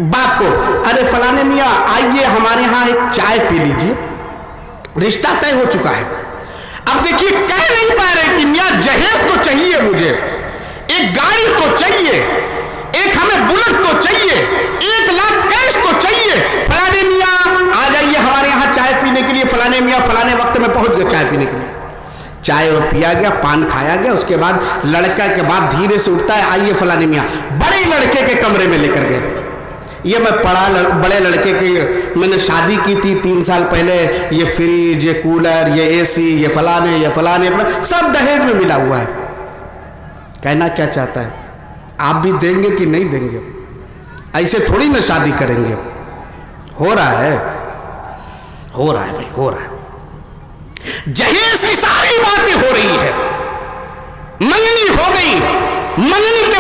बाप को। अरे फलाने मियाँ आइए हमारे यहाँ एक चाय पी लीजिए, रिश्ता तय हो चुका है। अब देखिए कह नहीं पा रहे कि मियाँ जहेज तो चाहिए मुझे, एक गाड़ी तो चाहिए, एक हमें बुलेट तो चाहिए, 1 लाख कैश तो चाहिए। फलाने मियाँ आ जाइए हमारे यहाँ चाय पीने के लिए। फलाने मियाँ फलाने वक्त में पहुंच गए चाय पीने के लिए। चाय और पिया गया, पान खाया गया। उसके बाद लड़का के बाप धीरे से उठता है, आइए फलाने मियाँ, बड़े लड़के के कमरे में लेकर गए। ये मैं पढ़ा बड़े लड़के की, मैंने शादी की थी 3 साल पहले, ये फ्रिज, ये कूलर, ये एसी, ये फलाने सब दहेज में मिला हुआ है। कहना क्या चाहता है? आप भी देंगे कि नहीं देंगे? ऐसे थोड़ी ना शादी करेंगे। हो रहा है भाई, हो रहा है। जहेज की सारी बातें हो रही है, मंगनी हो गई। मंगनी के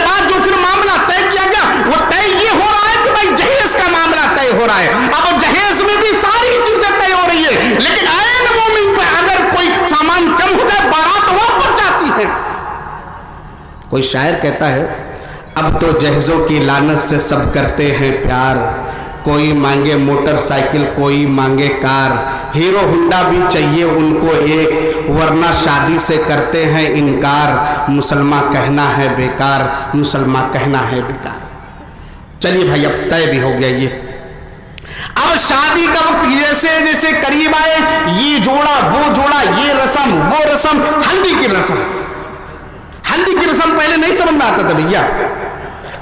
बाद जो फिर मामला तय किया गया, वो तय ये हो रहा है कि भाई जहेज का मामला तय हो रहा है। अब जहेज में भी सारी चीजें तय हो रही है, लेकिन ऐन मोमेंट पे अगर कोई सामान कम हो जाए, बारात वापस जाती है। कोई शायर कहता है, अब तो जहेजों की लानत से सब करते हैं प्यार, कोई मांगे मोटरसाइकिल, कोई मांगे कार, हीरो होंडा भी चाहिए उनको एक, वरना शादी से करते हैं इनकार, मुसलमान कहना है बेकार, मुसलमान कहना है बेकार। चलिए भाई अब तय भी हो गया ये। अब शादी का वक्त जैसे जैसे करीब आए, ये जोड़ा वो जोड़ा, ये रस्म वो रस्म, हल्दी की रस्म पहले नहीं समझ में आता था भैया।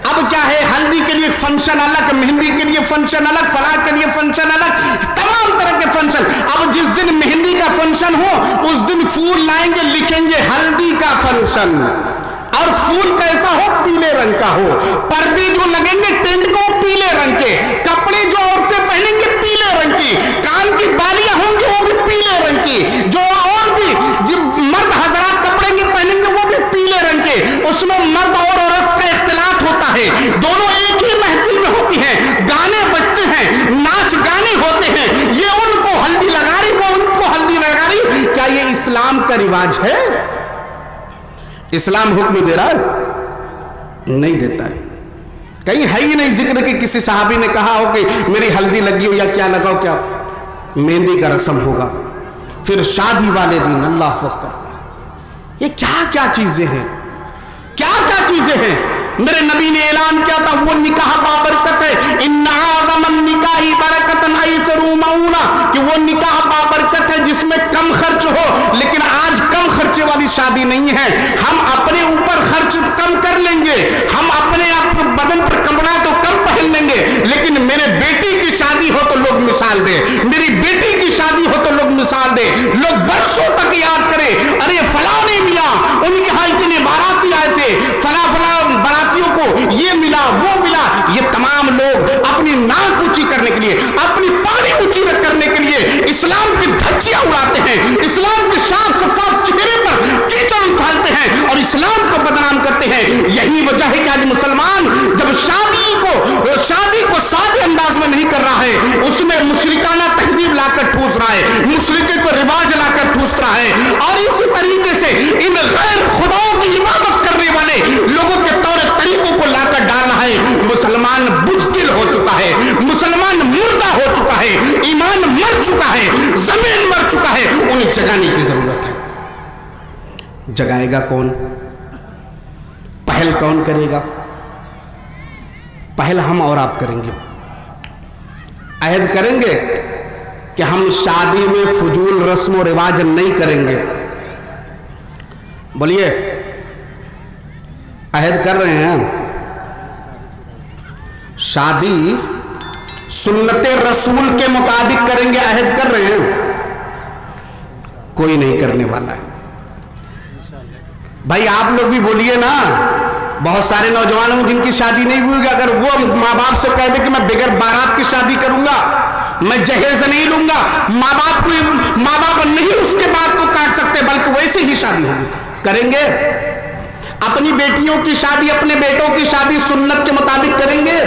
अब क्या है, हल्दी के लिए फंक्शन अलग, मेहंदी के लिए फंक्शन अलग, फलाह के लिए फंक्शन अलग, तमाम तरह के फंक्शन। अब जिस दिन मेहंदी का फंक्शन हो उस दिन फूल लाएंगे, लिखेंगे हल्दी का फंक्शन, और फूल कैसा हो? पीले रंग का हो। पर्दे जो लगेंगे टेंट को पीले रंग के, कपड़े जो औरतें पहनेंगे पीले रंग की, कान की बालियां होंगी वो भी पीले रंग की, जो और भी मर्द हजरात कपड़े पहनेंगे वो भी पीले रंग के। उसमें मर्द और औरत का इख्तिलात होता है, दोनों एक ही महफिल में होती हैं, गाने बजते हैं, नाच गाने होते हैं, ये उनको हल्दी लगा रही, वो उनको हल्दी लगा रही। क्या ये इस्लाम का रिवाज है? इस्लाम हुक्म दे रहा है? नहीं देता है। कहीं है ही नहीं जिक्र कि किसी सहाबी ने कहा हो कि मेरी हल्दी लगी हो या क्या लगाओ। क्या मेहंदी का रस्म होगा, फिर शादी वाले दिन अल्लाह अकबर। ये क्या क्या चीजें हैं, क्या क्या चीजें हैं। मेरे नबी ने ऐलान किया था, वो निकाह बाबरकत है, इन्ना आज़मन निकाही बरकतन अयसरू मऊना, कि वो निकाह बाबरकत है जिसमें कम खर्च हो। लेकिन आज कम खर्चे वाली शादी नहीं है। हम अपने ऊपर खर्च कम कर लेंगे, हम अपने आप बदन पर कपड़ा तो कम पहन लेंगे, लेकिन मेरे बेटी की शादी हो तो लोग मिसाल दे, मेरी बेटी की शादी हो तो लोग मिसाल दे, लोग बरसों तक याद करें, अरे फलाने मियाँ उनके यहाँ इतने बाराती आए थे, फला बारातियों को ये मिला वो मिला। ये तमाम लोग अपनी नाक ऊंची करने के लिए, अपनी पानी ऊंची करने के लिए इस्लाम की धज्जियां उड़ाते हैं, इस्लाम के साफ सफाफ चेहरे पर कीचड़ उछालते हैं और इस्लाम को बदनाम करते हैं। यही वजह है कि आज मुसलमान जब शादी को सादे अंदाज में नहीं कर रहा है, उसमें मुशरिकाना तहजीब लाकर ठूस रहा है, मुशरिके को रिवाज लाकर ठूस रहा है, और इसी तरीके से इन गैर खुदाओं की इबादत करने वाले लोगों के तौर तरीकों को लाकर डाल रहा है। मुसलमान बुज़दिल हो चुका है, मुसलमान मुर्दा हो चुका है, ईमान मर चुका है, जमीन मर चुका है। उन्हें जगाने की जरूरत है। जगाएगा कौन? पहल कौन करेगा? पहल हम और आप करेंगे। अहद करेंगे कि हम शादी में फजूल रस्म और रिवाज नहीं करेंगे। बोलिए, अहद कर रहे हैं? शादी सुन्नत रसूल के मुताबिक करेंगे, अहद कर रहे हैं, कोई नहीं करने वाला है। भाई आप लोग भी बोलिए ना, बहुत सारे नौजवानों जिनकी शादी नहीं हुई, अगर वो माँ बाप से कह दे कि मैं बगैर बारात की शादी करूंगा, मैं जहेज नहीं लूंगा, माँ बाप नहीं उसके बाद को काट सकते, बल्कि वैसे ही शादी होगी, करेंगे? अपनी बेटियों की शादी, अपने बेटों की शादी सुन्नत के मुताबिक करेंगे?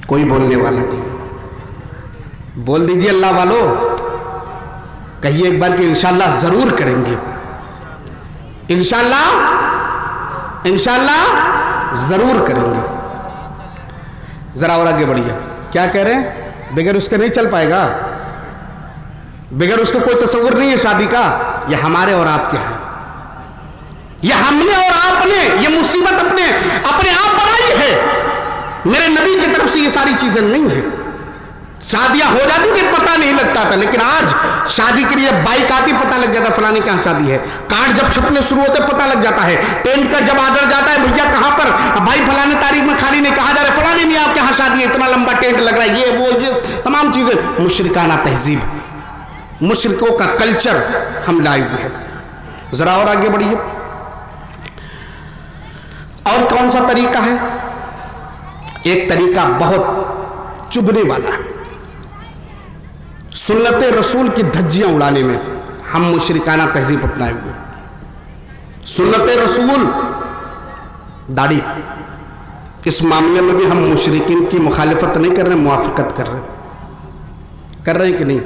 कोई बोलने वाला नहीं। बोल दीजिए अल्लाह वालों, कहिए एक बार कि इंशाअल्लाह जरूर करेंगे, इंशाअल्लाह जरूर करेंगे। जरा और आगे बढ़िए, क्या कह रहे हैं? बगैर उसके नहीं चल पाएगा, बगैर उसके कोई तस्वीर नहीं है शादी का। यह हमारे और आपके हैं, यह हमने और आपने ये मुसीबत अपने आप बनाई है। मेरे नबी की तरफ से ये सारी चीजें नहीं है। शादियां हो जाती थी, पता नहीं लगता था, लेकिन आज शादी के लिए बाइक आती, पता लग जाता फलाने की यहाँ शादी है। कार्ड जब छपने शुरू होते पता लग जाता है। टेंट का जब आर्डर जाता है, भैया कहाँ पर, भाई फलाने तारीख में खाली नहीं, कहा जा रहा है फलाने में आपके यहाँ शादी है, इतना लंबा टेंट लग रहा है, ये वो ये तमाम चीजें। मुशरिकाना तहजीब, मुशरिकों का कल्चर हम लाए हुए हैं। जरा और आगे बढ़िए, और कौन सा तरीका है? एक तरीका बहुत चुभने वाला है, सुन्नत रसूल की धज्जियां उड़ाने में हम मुशरिकाना तहजीब अपनाए हुए। सुन्नत रसूल, दाढ़ी, इस मामले में भी हम मुशरिकीन की मुखालिफत नहीं कर रहे, मुआफिकत कर रहे हैं कि नहीं?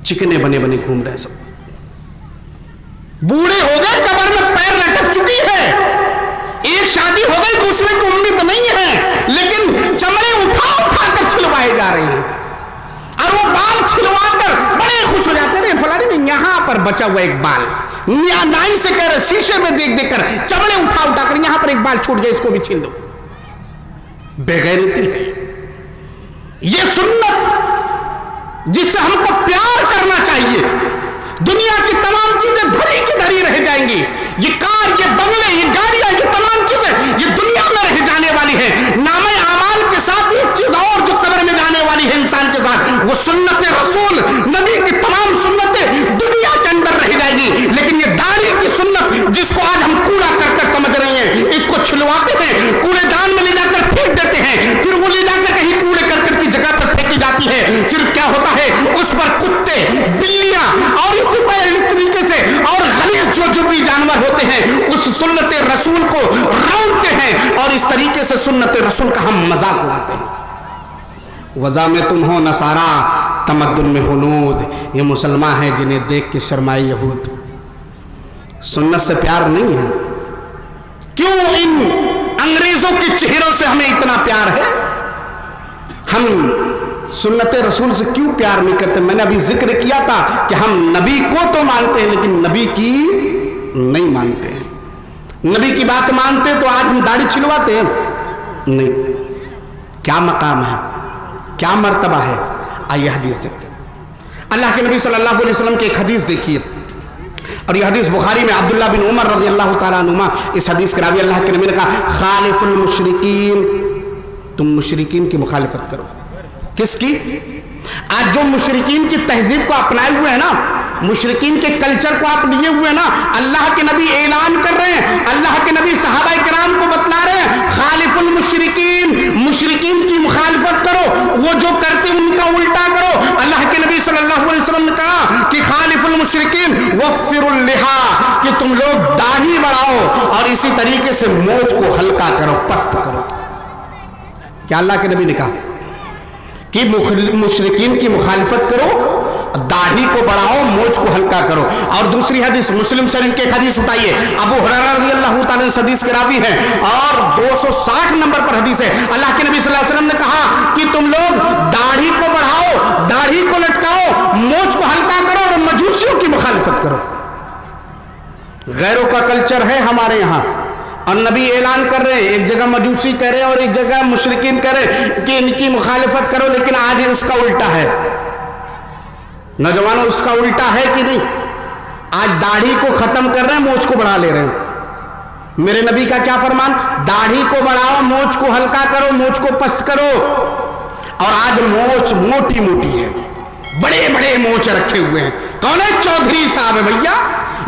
चिकने बने बने घूम रहे हैं सब, बूढ़े हो गए, कब्र में पैर लटक चुकी है। एक शादी हो गई, दूसरे को उम्मीद नहीं है, लेकिन चमड़े उठा कर छिलवाए जा रहे हैं, और वो बाल छिलवाकर बड़े खुश हो जाते हैं। फलाने में यहां पर बचा हुआ एक बाल, नाई से कह रहे, शीशे में देख देख कर चमड़े उठा कर यहां पर एक बाल छूट गया, इसको भी छील दो। बेगैरती है ये सुन्नत जिससे हमको प्यार करना चाहिए। दुनिया की तमाम चीजें धरी की धरी रह जाएंगी, ये कार, ये बंगले, ये गाड़ियां, ये तमाम चीजें ये दुनिया में रह जाने वाली है। नामे आमाल के साथ एक चीज और जो कब्र में जाने वाली है इंसान के साथ, वो सुन्नत रसूल, नबी की तमाम सुन्नतें दुनिया के अंदर रह जाएगी। लेकिन ये दाढ़ी की सुन्नत जिसको आज हम कूड़ा कर समझ रहे हैं, इसको छिलवाते हैं, कूड़ेदान में ले जाकर फेंक देते हैं, फिर वो ले जाकर कहीं कूड़े करकट की जगह पर फेंकी जाती है। फिर क्या होता है, उस पर कुत्ते, बिल्लियां और इसी तरीके से और गलीज जो भी जानवर होते हैं उस सुन्नत रसूल को रौंदते हैं, और इस तरीके से सुन्नत रसूल का हम मजाक उड़ाते हैं। वज़ा में तुम हो नसारा, तमद्दुन में हुनूद, ये मुसलमान हैं जिन्हें देख के शर्माए यहूद। सुन्नत से प्यार नहीं है, क्यों इन अंग्रेजों के चेहरों से हमें इतना प्यार है? हम सुन्नत रसूल से क्यों प्यार नहीं करते? मैंने अभी जिक्र किया था कि हम नबी को तो मानते हैं, लेकिन नबी की नहीं मानते हैं। नबी की बात मानते तो आज हम दाढ़ी छिलवाते हैं? नहीं। क्या मकाम है, क्या मर्तबा है? आइए हदीस देखते हैं। अल्लाह के नबी सल्लल्लाहु अलैहि वसल्लम की एक हदीस देखिए, और यह हदीस बुखारी में अब्दुल्लाह बिन उमर रज़ी अल्लाह तआला अन्हुमा, इस हदीस के रावी अल्लाह के नबी ने कहा, खालिफुल मुशरिकीन, तुम मुशरिकीन की मुखालिफत करो। किसकी? आज जो मुशरिकीन की तहजीब को अपनाए हुए हैं ना, मुशरिकीन के कल्चर को आप लिए हुए ना, अल्लाह के नबी ऐलान कर रहे हैं, अल्लाह के नबी सहाबा किराम को बतला रहे हैं, खालिफुल मुशरिकीन, मुशरिकीन की मुखालिफत करो, वो जो करते उनका उल्टा करो। अल्लाह के नबी सल्लल्लाहु अलैहि वसल्लम ने कहा कि खालिफुल मुशरिकीन वफ़िरुल लिहा, कि तुम लोग दाढ़ी बढ़ाओ और इसी तरीके से मोछ को हल्का करो, पस्त करो। क्या अल्लाह के नबी ने कहा कि मुशरिकीन की मुखालिफत करो, दाढ़ी को बढ़ाओ, मोछ को हल्का करो? और दूसरी हदीस मुस्लिम शरीफ की एक हदीस उठाइए, अबू हुरैरा रज़ियल्लाहु ताला इस हदीस के रावी हैं और 260 नंबर पर हदीस है। अल्लाह के नबी सल्लल्लाहु अलैहि वसल्लम ने कहा कि तुम लोग दाढ़ी को बढ़ाओ, दाढ़ी को लटकाओ, मोछ को हल्का करो और मजूसियों की मुखालिफत करो। गैरों का कल्चर है हमारे यहाँ, और नबी ऐलान कर रहे हैं, एक जगह मजूसी कह रहे हैं और एक जगह मुशरिकीन कह रहे हैं कि इनकी मुखालिफत करो, लेकिन आज इसका उल्टा है। नौजवानों, इसका उल्टा है कि नहीं? आज दाढ़ी को खत्म कर रहे हैं, मोछ को बढ़ा ले रहे हैं। मेरे नबी का क्या फरमान, दाढ़ी को बढ़ाओ, मोछ को हल्का करो, मोछ को पस्त करो। और आज मोछ मोटी मोटी है, बड़े बड़े मोछ रखे हुए हैं। कौन है? चौधरी साहब है भैया।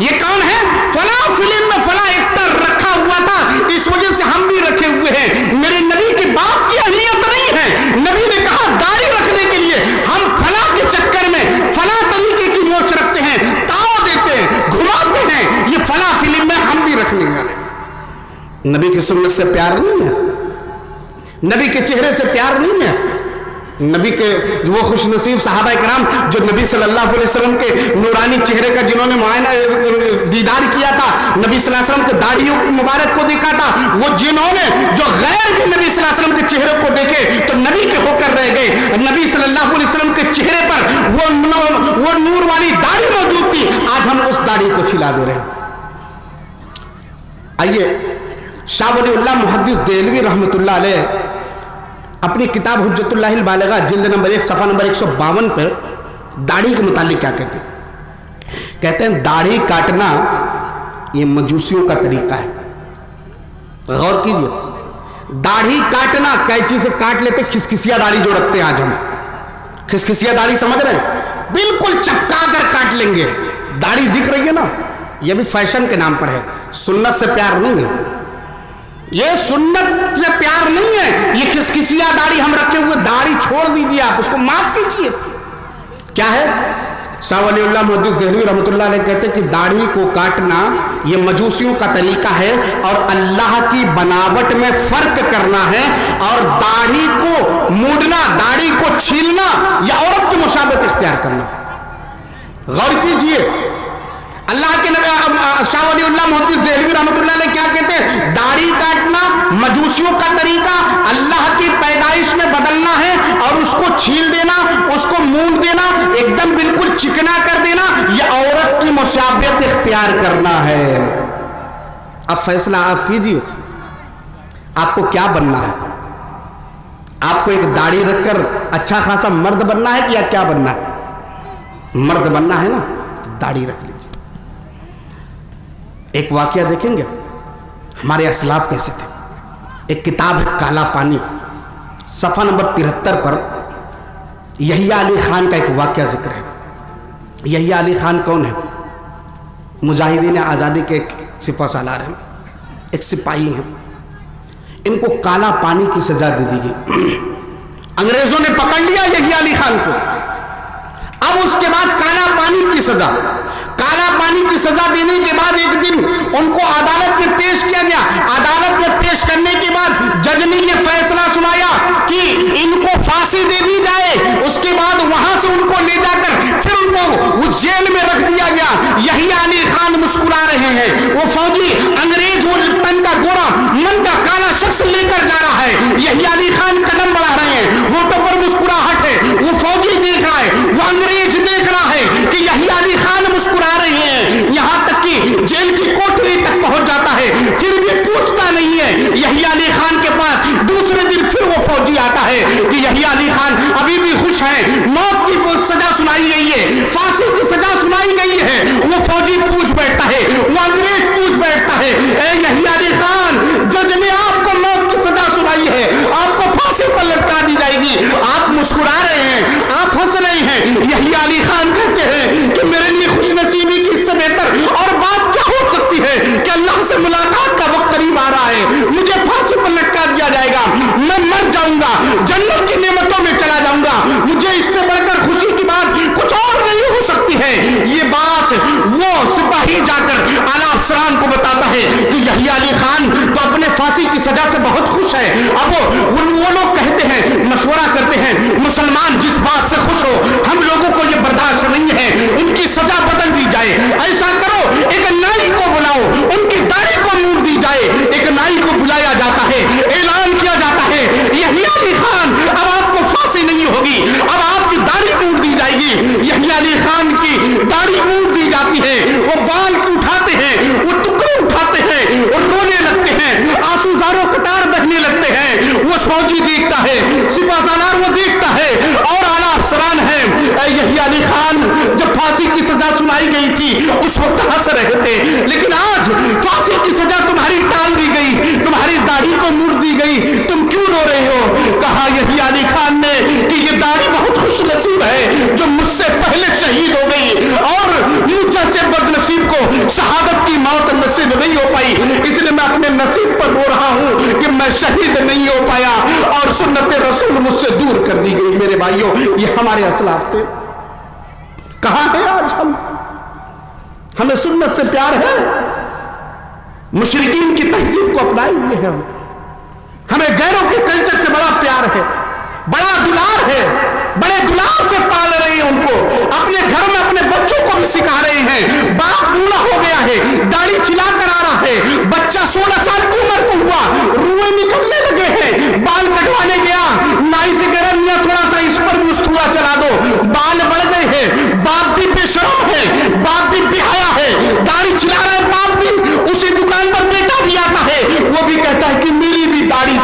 ये कौन है? फला फिल्म में फला एक्टर रखा हुआ था, इस वजह से हम भी रखे हुए हैं। मेरे नबी की बात की अहमियत नहीं है। नबी ने कहा दाढ़ी रखने के लिए हम फला के चक्कर में फला तरीके की मोछ रखते हैं, ताव देते हैं, घुमाते हैं। ये फला फिल्म में हम भी रखने वाले। नबी की सुन्नत से प्यार नहीं है, नबी के चेहरे से प्यार नहीं है। नबी के वो खुश नसीब सहाबा कराम जो नबी सल्लल्लाहु अलैहि वसल्लम के नूरानी चेहरे का जिन्होंने मुआयना दीदार किया था, नबी सल्लल्लाहु अलैहि वसल्लम के दाढ़ी मुबारक को देखा था, वो जिन्होंने जो गैर भी नबी सल्लल्लाहु अलैहि वसल्लम के चेहरे को देखे तो नबी के होकर रह गए। नबी सल्लल्लाहु अलैहि वसल्लम के चेहरे पर वो नूर वाली दाढ़ी मौजूद थी, आज हम उस दाढ़ी को छिला दे रहे हैं। आइए, शाह वलीउल्लाह मुहद्दिस देहलवी रहमतुल्लाह अलैह अपनी किताब हुज्जतुल्लाहिल बालिगा जिल्द नंबर 1 सफ़ा नंबर 152 पर दाढ़ी के मुतालिक क्या कहते हैं? कहते हैं दाढ़ी काटना ये मजूसियों का तरीका है। गौर कीजिए, दाढ़ी काटना कैंची से काट लेते, खिसखिसिया दाढ़ी जो रखते हैं आज हम, खिसखिसिया दाढ़ी समझ रहे हैं, बिल्कुल चपका कर काट लेंगे। दाढ़ी दिख रही है ना, ये भी फैशन के नाम पर है, सुन्नत से प्यार नहीं है। ये सुन्नत से प्यार नहीं है, ये खिसखिसिया दाढ़ी हम रखे हुए। दाढ़ी छोड़ दीजिए, आप उसको माफ कीजिए। क्या है? शाह वलीउल्लाह मुहद्दिस देहलवी रहमतुल्लाह अलैह कहते हैं कि दाढ़ी को काटना ये मजूसियों का तरीका है और अल्लाह की बनावट में फर्क करना है। और दाढ़ी को मूडना, दाढ़ी को छीलना या औरत की मुशाबत इख्तियार करना। गौर कीजिए, अल्लाह के शाह वलीउल्लाह मुहद्दिस देहलवी रहमतुल्लाह अलैह क्या कहते हैं? दाढ़ी काटना मजूसियों का तरीका, अल्लाह की पैदाइश में बदलना है और उसको छील देना, उसको मूंद देना, एकदम बिल्कुल चिकना कर देना, यह औरत की मुशाबत इख्तियार करना है। अब फैसला आप कीजिए, आपको क्या बनना है? आपको एक दाढ़ी रखकर अच्छा खासा मर्द बनना है कि या क्या बनना है? मर्द बनना है ना, तो दाढ़ी रख लीजिए। एक वाकया देखेंगे हमारे असलाफ कैसे थे। एक किताब है काला पानी, सफ़ा नंबर 73 पर यहिया अली खान का एक वाकया जिक्र है। यहिया अली खान कौन है? मुजाहिदीन आज़ादी के एक सिपा सालार हैं, एक सिपाही हैं। इनको काला पानी की सजा दे दी गई। अंग्रेजों ने पकड़ लिया यहिया अली खान को। अब उसके बाद काला पानी की सजा, काला पानी की सजा देने के बाद एक दिन उनको अदालत में पेश किया गया। अदालत में पेश करने के बाद जज ने यह फैसला सुनाया कि इनको फांसी दे दी जाए। उसके बाद वहां से उनको ले जाकर फिर उनको उस जेल में रख दिया गया। यहिया अली खान मुस्कुरा रहे हैं, वो फौजी अंग्रेज वो तन का गोरा मन का काला शख्स लेकर जा रहा है। यहिया अली खान कदम बढ़ा रहे हैं, होठों पर मुस्कुराहट है। वो फौजी देख रहा है, वो अंग्रेज देख रहा है कि यहिया अली खान मुस्कुरा रहे हैं। यहां तक कि जेल की कोठरी तक पहुंच जाता है, फिर भी पूछता नहीं है। यहिया अली खान के पास दूसरे दिन फिर वो फौजी आता है कि यहिया अली खान अभी भी खुश है, मौत की सजा सुनाई गई है, फांसी की सजा सुनाई गई है। वो फौजी पूछ बैठता है, वो अंग्रेज पूछ बैठता है, ए यहिया अली खान, जज ने आपको मौत की सजा सुनाई है, आपको फांसी पर लटका दी जाएगी, आप मुस्कुरा रहे हैं, आप हंस रहे हैं। यहिया अली खान कहते हैं कि मेरे लिए खुशनसीबी की इससे बेहतर और बात क्या हो सकती है कि अल्लाह से मुलाकात का वक्त करीब आ रहा है, मुझे फांसी पर लटका दिया जाएगा, मैं मर जाऊंगा, जन्नत की नेमतों में चला जाऊंगा, मुझे इससे बढ़कर खुशी की बात कुछ और नहीं हो सकती है। ये बात वो सिपाही जाकर आला अफसरान को बताता है कि यहिया अली खान तो अपने फांसी की सजा से बहुत खुश है। अब वो लोग कहते हैं, मशवरा करते हैं, मुसलमान जिस बात से खुश हो, हम लोगों को ये बर्दाश्त नहीं है, उनकी सजा बदल दी जाए। ऐसा करो, एक नाई को बुलाओ, उनकी दाढ़ी को मूंद दी जाए। एक नाई को बुलाया जाता है, ऐलान किया जाता है, यहिया अली खान अब आपको फांसी नहीं होगी, अब आपकी दाढ़ी मूंद दी जाएगी। यहिया अली खान की दाढ़ी मूंद दी जाती है, वो बाल उठाते हैं, वो टुकड़े उठाते हैं और रोने लगते हैं, आंसू कतार बहने लगते हैं। वो फौजी देखता है, सिपा सालार वो देखता है और आला अफसरान है। यहिया अली खान जब फांसी की सजा सुनाई गई थी उस वक्त हंस रहे थे, लेकिन आज फांसी की सजा तुम्हारी टाल मैं शहीद नहीं हो पाया और सुन्नत रसूल मुझसे दूर कर दी गई। मेरे भाइयों, ये हमारे असलाफ थे। कहां है आज हम? हमें सुन्नत से प्यार है, मुशरिकीन की तहजीब को अपनाए हुए हैं। हमें गैरों के कल्चर से बड़ा प्यार है, बड़ा दुलार है, बड़े दुलार से पाल रहे हैं उनको। अपने घर में अपने बच्चों को भी सिखा रहे हैं। बाप बूढ़ा हो गया है, दाढ़ी छिला कर आ रहा है, बच्चा 16 साल की उम्र को हुआ, रुए निकलने लगे हैं, बाल कटवाने गया, नाई से कह रहा थोड़ा सा इस पर भी थोड़ा चला दो, बाल बढ़ गए हैं। बाप भी बेशरम है, बाप भी बेहया है, दाढ़ी छिला रहा है बाप भी। उसी दुकान पर बेटा भी आता है, वो भी कहता है कि मेरी भी दाढ़ी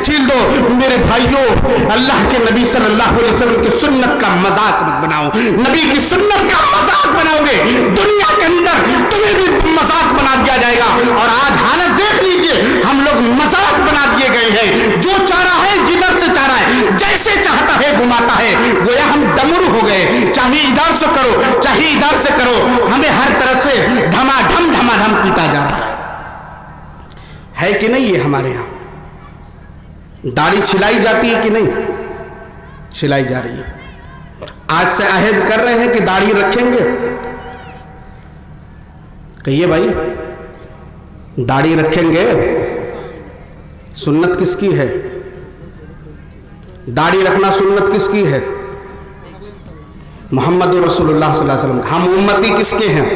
छील दो। मेरे भाइयों, अल्लाह के नबी सल्लल्लाहु अलैहि वसल्लम की सुन्नत का मजाक मत बनाओ। नबी की सुन्नत का मजाक बनाओगे, दुनिया के अंदर तुम्हें भी मजाक बना दिया जाएगा। और आज हालत देख लीजिए, हम लोग मजाक बना दिए गए हैं। जो चाह रहा है, जिधर से चाह रहा है, जैसे चाहता है घुमाता है। गोया हम डमरू हो गए, चाहे इधर से करो चाहे इधर से करो, हमें हर तरफ से धमाधम पीटा जा रहा है कि नहीं? ये हमारे यहां दाढ़ी छिलाई जाती है कि नहीं? छिलाई जा रही है। आज से अहद कर रहे हैं कि दाढ़ी रखेंगे। कहिए भाई, दाढ़ी रखेंगे। सुन्नत किसकी है? दाढ़ी रखना सुन्नत किसकी है? मोहम्मद रसूलुल्लाह सल्लल्लाहु अलैहि वसल्लम। हम उम्मती किसके हैं?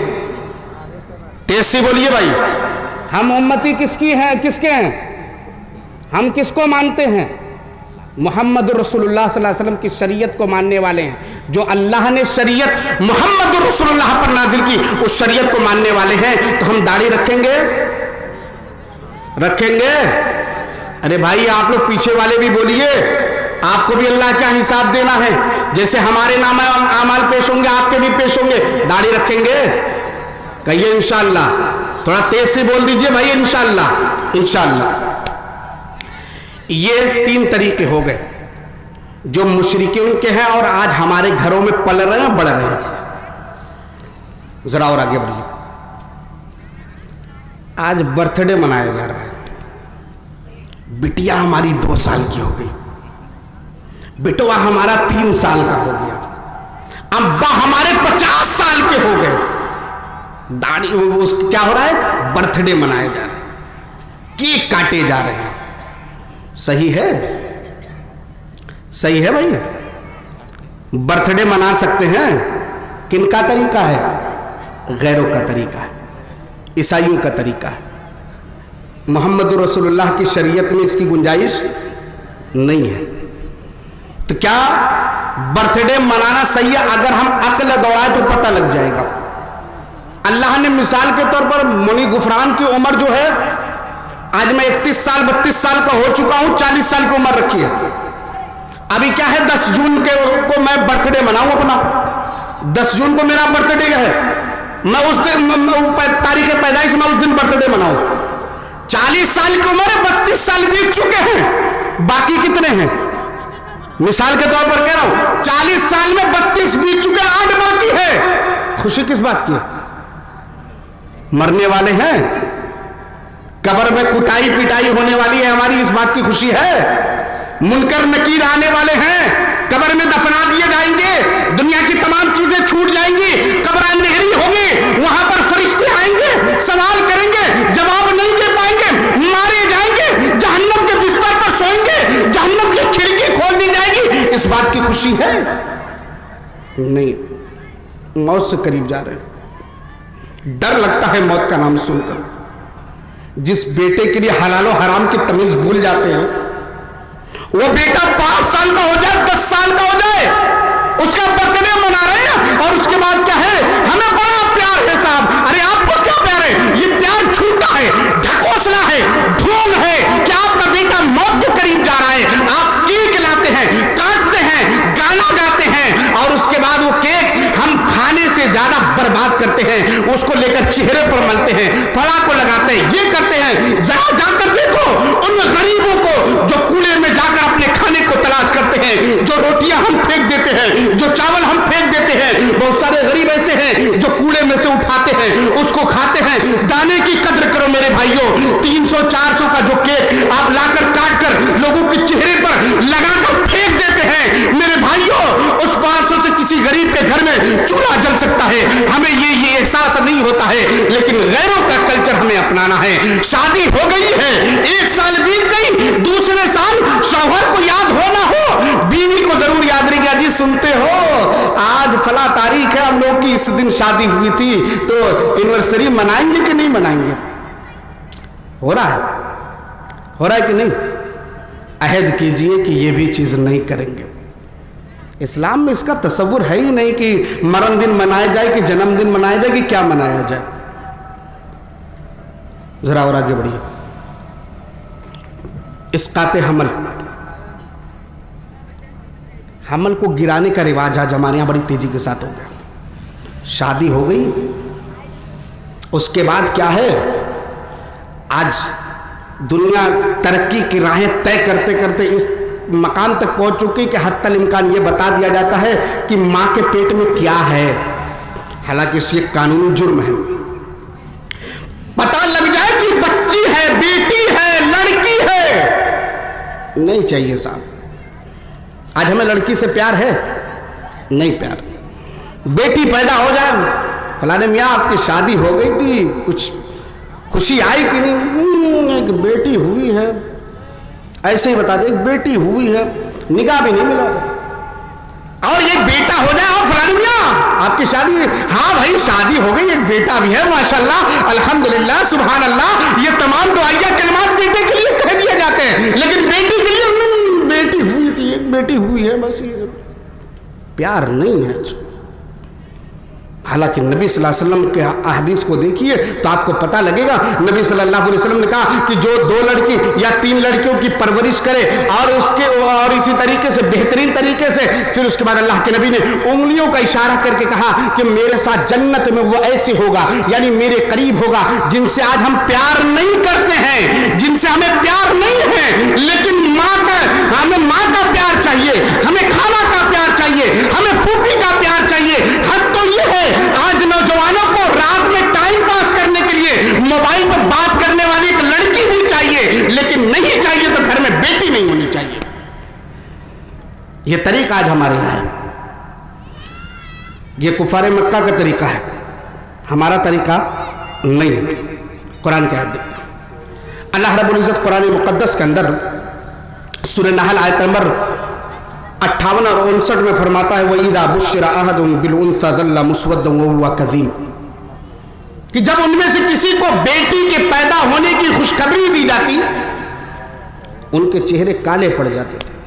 तेज से बोलिए भाई, हम उम्मती किसकी हैं? किसके हैं? हम किसको मानते हैं? मोहम्मद रसूलुल्लाह सल्लल्लाहु अलैहि वसल्लम की शरीयत को मानने वाले हैं। जो अल्लाह ने शरीयत मोहम्मद रसूलुल्लाह पर नाजिल की, उस शरीयत को मानने वाले हैं। तो हम दाढ़ी रखेंगे? अरे भाई, आप लोग पीछे वाले भी बोलिए, आपको भी अल्लाह का हिसाब देना है। जैसे हमारे नाम आमाल पेश होंगे, आपके भी पेश होंगे। दाढ़ी रखेंगे? कहिए इंशाअल्लाह। थोड़ा तेज से बोल दीजिए भाई, इंशाअल्लाह। इंशाअल्लाह। ये 3 तरीके हो गए जो मुशरिकीन के हैं और आज हमारे घरों में पल रहे हैं, बढ़ रहे हैं। जरा और आगे बढ़िए। आज बर्थडे मनाया जा रहा है। बिटिया हमारी 2 साल की हो गई, बिटवा हमारा 3 साल का हो गया, अब्बा हमारे 50 साल के हो गए। दाढ़ी क्या हो रहा है? बर्थडे मनाए जा रहे हैं, केक काटे जा रहे हैं। सही है? सही है भाई? बर्थडे मना सकते हैं। किनका तरीका है? गैरों का तरीका है, ईसाइयों का तरीका है। मोहम्मद रसूलुल्लाह की शरीयत में इसकी गुंजाइश नहीं है। तो क्या बर्थडे मनाना सही है? अगर हम अक्ल दौड़ाए तो पता लग जाएगा। अल्लाह ने मिसाल के तौर पर मुनी गुफरान की उम्र जो है, आज मैं 31 साल 32 साल का हो चुका हूं, 40 साल की उम्र रखी है। अभी क्या है, 10 जून को मैं बर्थडे मनाऊं अपना। 10 जून को मेरा बर्थडे है, मैं उस दिन तारीख पैदाइश में उस दिन बर्थडे मनाऊं। 40 साल की उम्र है, 32 साल बीत चुके हैं, बाकी कितने हैं? मिसाल के तौर पर कह रहा हूं, 40 साल में 32 बीत चुके हैं, 8 बाकी है। खुशी किस बात की? मरने वाले हैं, कब्र में कुटाई पिटाई होने वाली है, हमारी इस बात की खुशी है। मुनकर नकीर आने वाले हैं, कब्र में दफना दिए जाएंगे, दुनिया की तमाम चीजें छूट जाएंगी, कब्र अंधेरी होगी, वहां पर फरिश्ते आएंगे, सवाल करेंगे, जवाब नहीं दे पाएंगे, मारे जाएंगे, जहन्नम के बिस्तर पर सोएंगे, जहन्नम की खिड़की खोल दी जाएगी। इस बात की खुशी है? नहीं, मौत से करीब जा रहे हैं। डर लगता है मौत का नाम सुनकर। जिस बेटे के लिए हलालो हराम की तमीज भूल जाते हैं, वो बेटा 5 साल का हो जाए, 10 साल का हो जाए, उसका बर्थडे मना रहे हैं। और उसके बाद क्या है, हमें बड़ा प्यार है साहब। अरे आपको क्या प्यार है? ये प्यार छूटा है, ढकोसला है, ढोंग है कि आपका बेटा मौत के करीब जा रहा है। आप केक लाते हैं, काटते हैं, गाना गाते हैं, और उसके बाद वो केक हम खाने से ज्यादा बर्बाद करते हैं, उसको लेकर चेहरे पर मलते हैं, फला को लगाते हैं, ये करते हैं। जरा जाकर देखो उन गरीबों को जो कूड़े में जाकर अपने खाने को तलाश करते हैं, जो रोटियां हम फेंक देते हैं, जो चावल हम फेंक देते हैं। बहुत सारे गरीब ऐसे हैं जो कूड़े में से उठाते हैं, उसको खाते हैं। दाने की कद्र करो मेरे भाइयों। 300-400 का जो केक आप ला ہے, ہمیں یہ احساس نہیں ہوتا ہے, لیکن غیروں کا کلچر ہمیں اپنانا ہے. شادی ہو گئی ہے, 1 سال بیت گئی, دوسرے سال شوہر کو یاد ہو نہ ہو, بیوی کو ضرور یاد رہے گا, جی سنتے ہو آج فلاں تاریخ ہے, ہم لوگ کی اس دن شادی ہوئی تھی, تو اینیورسری منائیں گے کہ نہیں منائیں گے؟ ہو رہا ہے کہ نہیں؟ عہد کیجئے کہ یہ بھی چیز نہیں کریں گے. اسلام میں اس کا تصور ہے ہی نہیں کہ مرن دن منایا جائے کہ جنم دن منایا جائے کہ کیا منایا جائے. ذرا اور آگے بڑھیے. اسقاط حمل کو گرانے کا رواج آج ہمارے یہاں بڑی تیزی کے ساتھ ہو گیا. شادی ہو گئی, اس کے بعد کیا ہے, آج دنیا ترقی کی راہیں طے کرتے کرتے اس مقام تک پہنچ چکی کہ حتی الامکان یہ بتا دیا جاتا ہے کہ ماں کے پیٹ میں کیا ہے, حالانکہ اس یہ قانونی جرم ہے. پتہ لگ جائے کہ بچی ہے, بیٹی ہے, لڑکی ہے, نہیں چاہیے صاحب. آج ہمیں لڑکی سے پیار ہے نہیں پیار. بیٹی پیدا ہو جائے, فلانے میاں آپ کی شادی ہو گئی تھی, کچھ خوشی آئی کہ نہیں؟ ایک بیٹی ہوئی ہے, ایسے ہی بتا دیں ایک بیٹی ہوئی ہے, نکاح بھی نہیں ملا. اور یہ بیٹا ہو جائے, اور فلانے میاں آپ کی شادی ہوئی, ہاں بھائی شادی ہو گئی, ایک بیٹا بھی ہے, ماشاءاللہ, الحمدللہ, سبحان اللہ, یہ تمام دعائیہ کلمات بیٹے کے لیے کہہ دیے جاتے ہیں, لیکن بیٹی کے لیے بیٹی ہوئی تھی, ایک بیٹی ہوئی ہے, بس یہ سب پیار نہیں ہے. حالانکہ نبی صلی اللہ علیہ وسلم کے احادیث کو دیکھیے تو آپ کو پتہ لگے گا. نبی صلی اللہ علیہ وسلم نے کہا کہ جو 2 لڑکی یا 3 لڑکیوں کی پرورش کرے اور اسی طریقے سے بہترین طریقے سے, پھر اس کے بعد اللہ کے نبی نے انگلیوں کا اشارہ کر کے کہا کہ میرے ساتھ جنت میں وہ ایسے ہوگا, یعنی میرے قریب ہوگا, جن سے آج ہم پیار نہیں کرتے ہیں, جن سے ہمیں پیار نہیں ہے, لیکن ہمیں ماں کا پیار چاہیے, ہمیں خالہ کا پیار چاہیے, ہمیں پھوپھی کا پیار چاہیے. حد تو یہ ہے آج نوجوانوں کو رات میں ٹائم پاس کرنے کے لیے موبائل پر بات کرنے والی ایک لڑکی بھی چاہیے, لیکن نہیں چاہیے تو گھر میں بیٹی نہیں ہونی چاہیے. یہ طریقہ آج ہمارے یہاں ہے. یہ کفار مکہ کا طریقہ ہے, ہمارا طریقہ نہیں ہے. قرآن کی آیت دیکھتے ہیں. اللہ رب العزت قرآن مقدس کے اندر سورہ نحل آیت نمبر 58 اور 59 میں فرماتا ہے وَإِذَا بُشِّرَ أَحَدٌ بِالْأُنثَىٰ ظَلَّ مُسْوَدًّا وَهُوَ كَظِيمٌ, کہ جب ان میں سے کسی کو بیٹی کے پیدا ہونے کی خوشخبری دی جاتی, ان کے چہرے کالے پڑ جاتے تھے,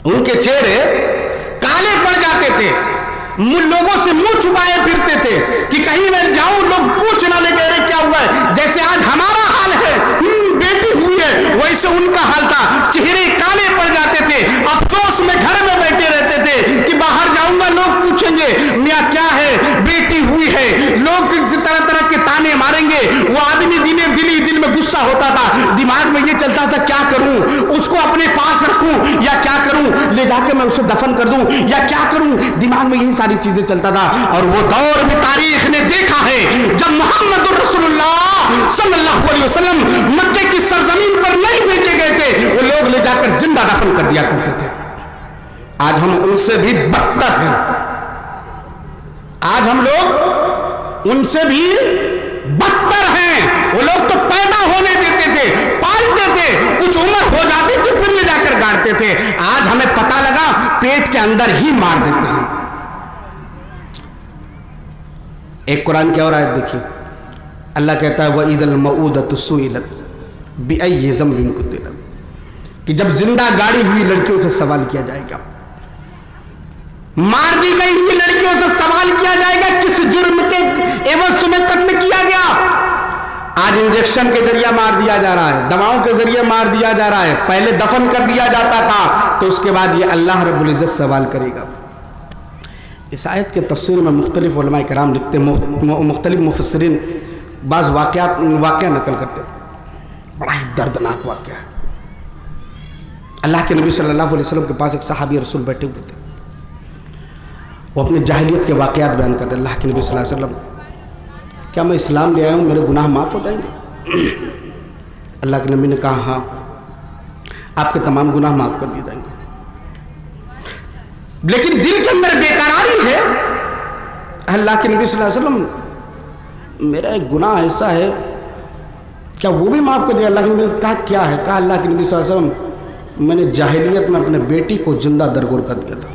ان کے چہرے کالے پڑ جاتے تھے, لوگوں سے منہ چھپائے پھرتے تھے کہ کہیں میں جاؤں لوگ پوچھ نہ لے گئے کیا ہوا ہے. جیسے آج ہمارا حال ہے, بیٹی ہوئی ہے, ویسے ان کا حال تھا, چہرے کالے پڑ جاتے تھے, افسوس میں گھر میں بیٹھے رہتے تھے کہ باہر جاؤں گا لوگ پوچھیں گے میاں کیا ہے, بیٹی ہوئی ہے, لوگ طرح طرح کے تانے ماریں گے. وہ آدمی دل میں غصہ ہوتا تھا, دماغ میں یہ چلتا تھا کیا کروں, اس کو اپنے پاس رکھوں یا کیا کروں, لے جا کے میں اسے دفن کر دوں یا کیا کروں, دماغ میں یہی ساری چیزیں چلتا تھا. اور وہ دور بھی تاریخ نے دیکھا ہے جب محمد رسول اللہ صلی اللہ علیہ وسلم مکے کی سرزمین پر نہیں بھیجے گئے تھے, وہ لوگ لے جا کر زندہ دفن کر دیا کرتے تھے. آج ہم ان سے بھی بدتر ہیں, آج ہم لوگ ان سے بھی بدتر ہیں. وہ لوگ تو پیدا ہونے دیتے تھے, پالتے تھے, کچھ عمر ہو جاتی تھی پھر لے جا کر گاڑتے تھے. آج ہمیں پتہ لگا پیٹ کے اندر ہی مار دیتے ہیں. ایک قرآن کی اور آیت دیکھیے, اللہ کہتا ہے وَإِذَا الْمَوْءُودَةُ سُئِلَتْ بِأَيِّ ذَنبٍ قُتِلَتْ, کہ جب زندہ گاڑی ہوئی لڑکیوں سے سوال کیا جائے گا, مار دی گئی ہوئی لڑکیوں سے سوال کیا جائے گا کس جرم کے عوض تمہیں قتل کیا گیا. آج انجیکشن کے ذریعے مار دیا جا رہا ہے, دواؤں کے ذریعے مار دیا جا رہا ہے, پہلے دفن کر دیا جاتا تھا, تو اس کے بعد یہ اللہ رب العزت سوال کرے گا. اس آیت کے تفسیر میں مختلف علماء کرام لکھتے ہیں, مختلف مفسرین بعض واقعہ نقل کرتے ہیں. بڑا ہی دردناک واقعہ ہے. اللہ کے نبی صلی اللہ علیہ وسلم کے پاس ایک صحابی رسول بیٹھے ہوئے تھے, وہ اپنے جاہلیت کے واقعات بیان کر رہے. اللہ کے نبی صلی اللہ علیہ وسلم کیا میں اسلام لے آیا ہوں, میرے گناہ معاف ہو جائیں گے؟ اللہ کے نبی نے کہا ہاں, آپ کے تمام گناہ معاف کر دیے جائیں گے. لیکن دل کے اندر بے قراری ہے, اللہ کے نبی صلی اللہ علیہ وسلم میرا ایک گناہ ایسا ہے کیا وہ بھی معاف کر دیا؟ اللہ کے نبی نے کہا کیا ہے؟ کہا اللہ کے نبی صلی اللہ علیہ وسلم میں نے جاہلیت میں اپنے بیٹی کو زندہ درگور کر دیا تھا۔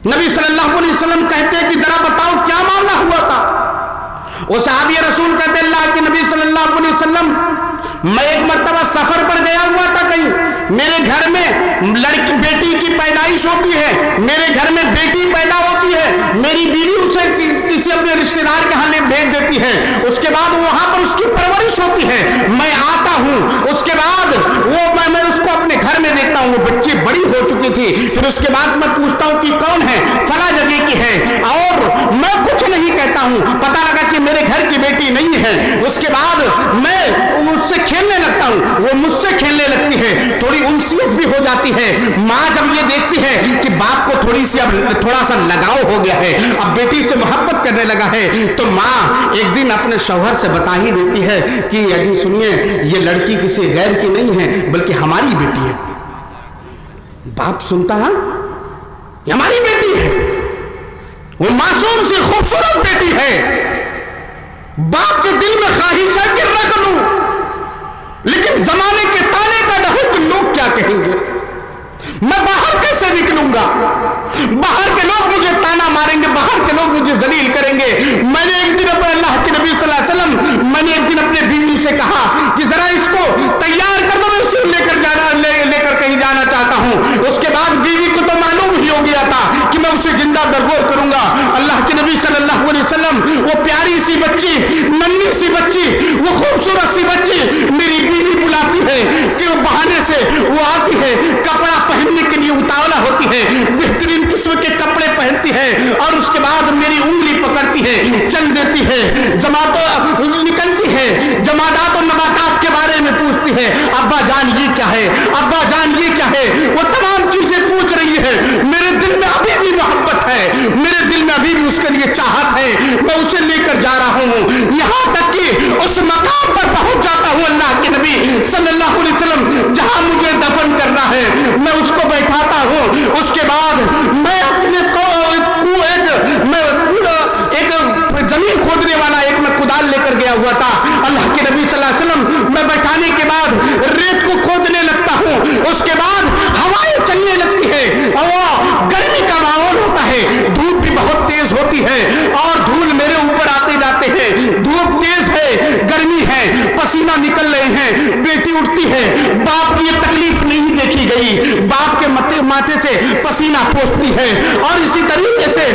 نبی صلی اللہ علیہ وسلم کہتے ہیں کہ ذرا بتاؤ کیا معاملہ ہوا تھا؟ وہ صحابی رسول کہتے ہیں اللہ کے نبی صلی اللہ علیہ وسلم میں ایک مرتبہ سفر پر گیا ہوا تھا کہیں، میرے گھر میں لڑکی بیٹی کی پیدائش ہوتی ہے، میرے گھر میں بیٹی پیدا ہوتی ہے، میری بیوی اسے کسی اپنے رشتہ دار کے ہاں بھیج دیتی ہے، اس کے بعد وہاں پر اس کی پرورش ہوتی ہے، میں آتا ہوں، اس کے بعد میں اس کو اپنے گھر میں دیکھتا ہوں، وہ بچی بڑی ہو چکی تھی، پھر اس کے بعد میں پوچھتا ہوں کہ کون ہے؟ فلاں جگہ کی ہے، اور میں کچھ نہیں کہتا ہوں، پتہ لگا کہ میرے گھر کی بیٹی نہیں ہے، اس کے بعد میں اس سے کھیلنے لگتا ہوں، وہ مجھ سے کھیلنے لگتی ہے، تھوڑی انسیت بھی ہو جاتی ہے۔ ماں جب یہ دیکھتی ہے کہ باپ کو تھوڑا سا لگاؤ ہو گیا ہے، اب بیٹی سے محبت کرنے لگا ہے، تو ماں ایک دن اپنے شوہر سے بتا ہی دیتی ہے کہ جی سنیے یہ لڑکی کسی غیر کی نہیں ہے بلکہ ہماری بیٹی ہے۔ باپ سنتا ہے یہ ہماری بیٹی ہے، وہ معصوم سی خوبصورت بیٹی ہے، باپ کے دل میں خواہش ہے کہ رکھ لوں، لیکن زمانے کے تانے کا ڈر ہے کہ لوگ کیا کہیں گے، میں باہر کیسے نکلوں گا، باہر کے لوگ مجھے تانا ماریں گے، باہر کے لوگ مجھے ذلیل کریں گے۔ میں نے ایک دن اپنے اللہ کے نبی صلی اللہ علیہ وسلم میں نے ایک دن اپنے بیوی سے کہا کہ ذرا اس کو تیار کر دو، میں اسے لے کر کہیں جانا چاہتا ہوں۔ اس کے بعد بیوی کو تو معلوم ہی ہو گیا تھا کہ میں اسے زندہ درگور کروں گا۔ اللہ کے نبی صلی اللہ علیہ وسلم وہ پیاری سی بچی، ننھی سی بچی، وہ خوبصورت سی بچی میری بیوی بلاتی ہے کہ وہ بہانے سے وہ آتی ہے، کپڑا پہننے کے لیے اتاولا ہوتی ہے، بہترین قسم کے کپڑے پہنتی ہے، اور اس کے بعد میری انگلی پکڑتی ہے، چل دیتی ہے، نکلتی ہے، جمادات اور نباتات کے بارے میں پوچھتی ہے، ابا جان یہ کیا ہے، ابا جان یہ کیا ہے، وہ تمام چیزیں پوچھ رہی ہے۔ میرے دل میں ابھی بھی محبت ہے، میرے دل میں ابھی بھی اس کے لیے چاہت ہے، میں اسے لے کر جا رہا ہوں، یہاں تک کہ اس مقام پر پہنچ جاتا ہوں اللہ کے نبی صلی اللہ علیہ وسلم جہاں مجھے دفن کرنا ہے، میں اس کو بیٹھاتا ہوں، اس کے بعد میں اپنے ایک زمین کھودنے والا ایک میں کدال لے کر گیا ہوا تھا، اللہ کے نبی صلی اللہ علیہ وسلم میں بیٹھانے کے بعد ریت کو کھودنے لگتا ہوں، اس کے بعد ہوائیں چلنے لگتی ہے، اور گرمی کا ماحول ہوتا ہے، دھوپ بھی بہت تیز ہوتی ہے، اور دھول میرے اوپر آتے جاتے ہیں، دھوپ تیز ہے، گرمی ہے، پسینہ نکل رہے ہیں، بیٹی اٹھتی ہے، باپ کی یہ تکلیف نہیں دیکھی گئی، باپ کے ماتھے سے پسینہ پوچھتی ہے، اور اسی طریقے سے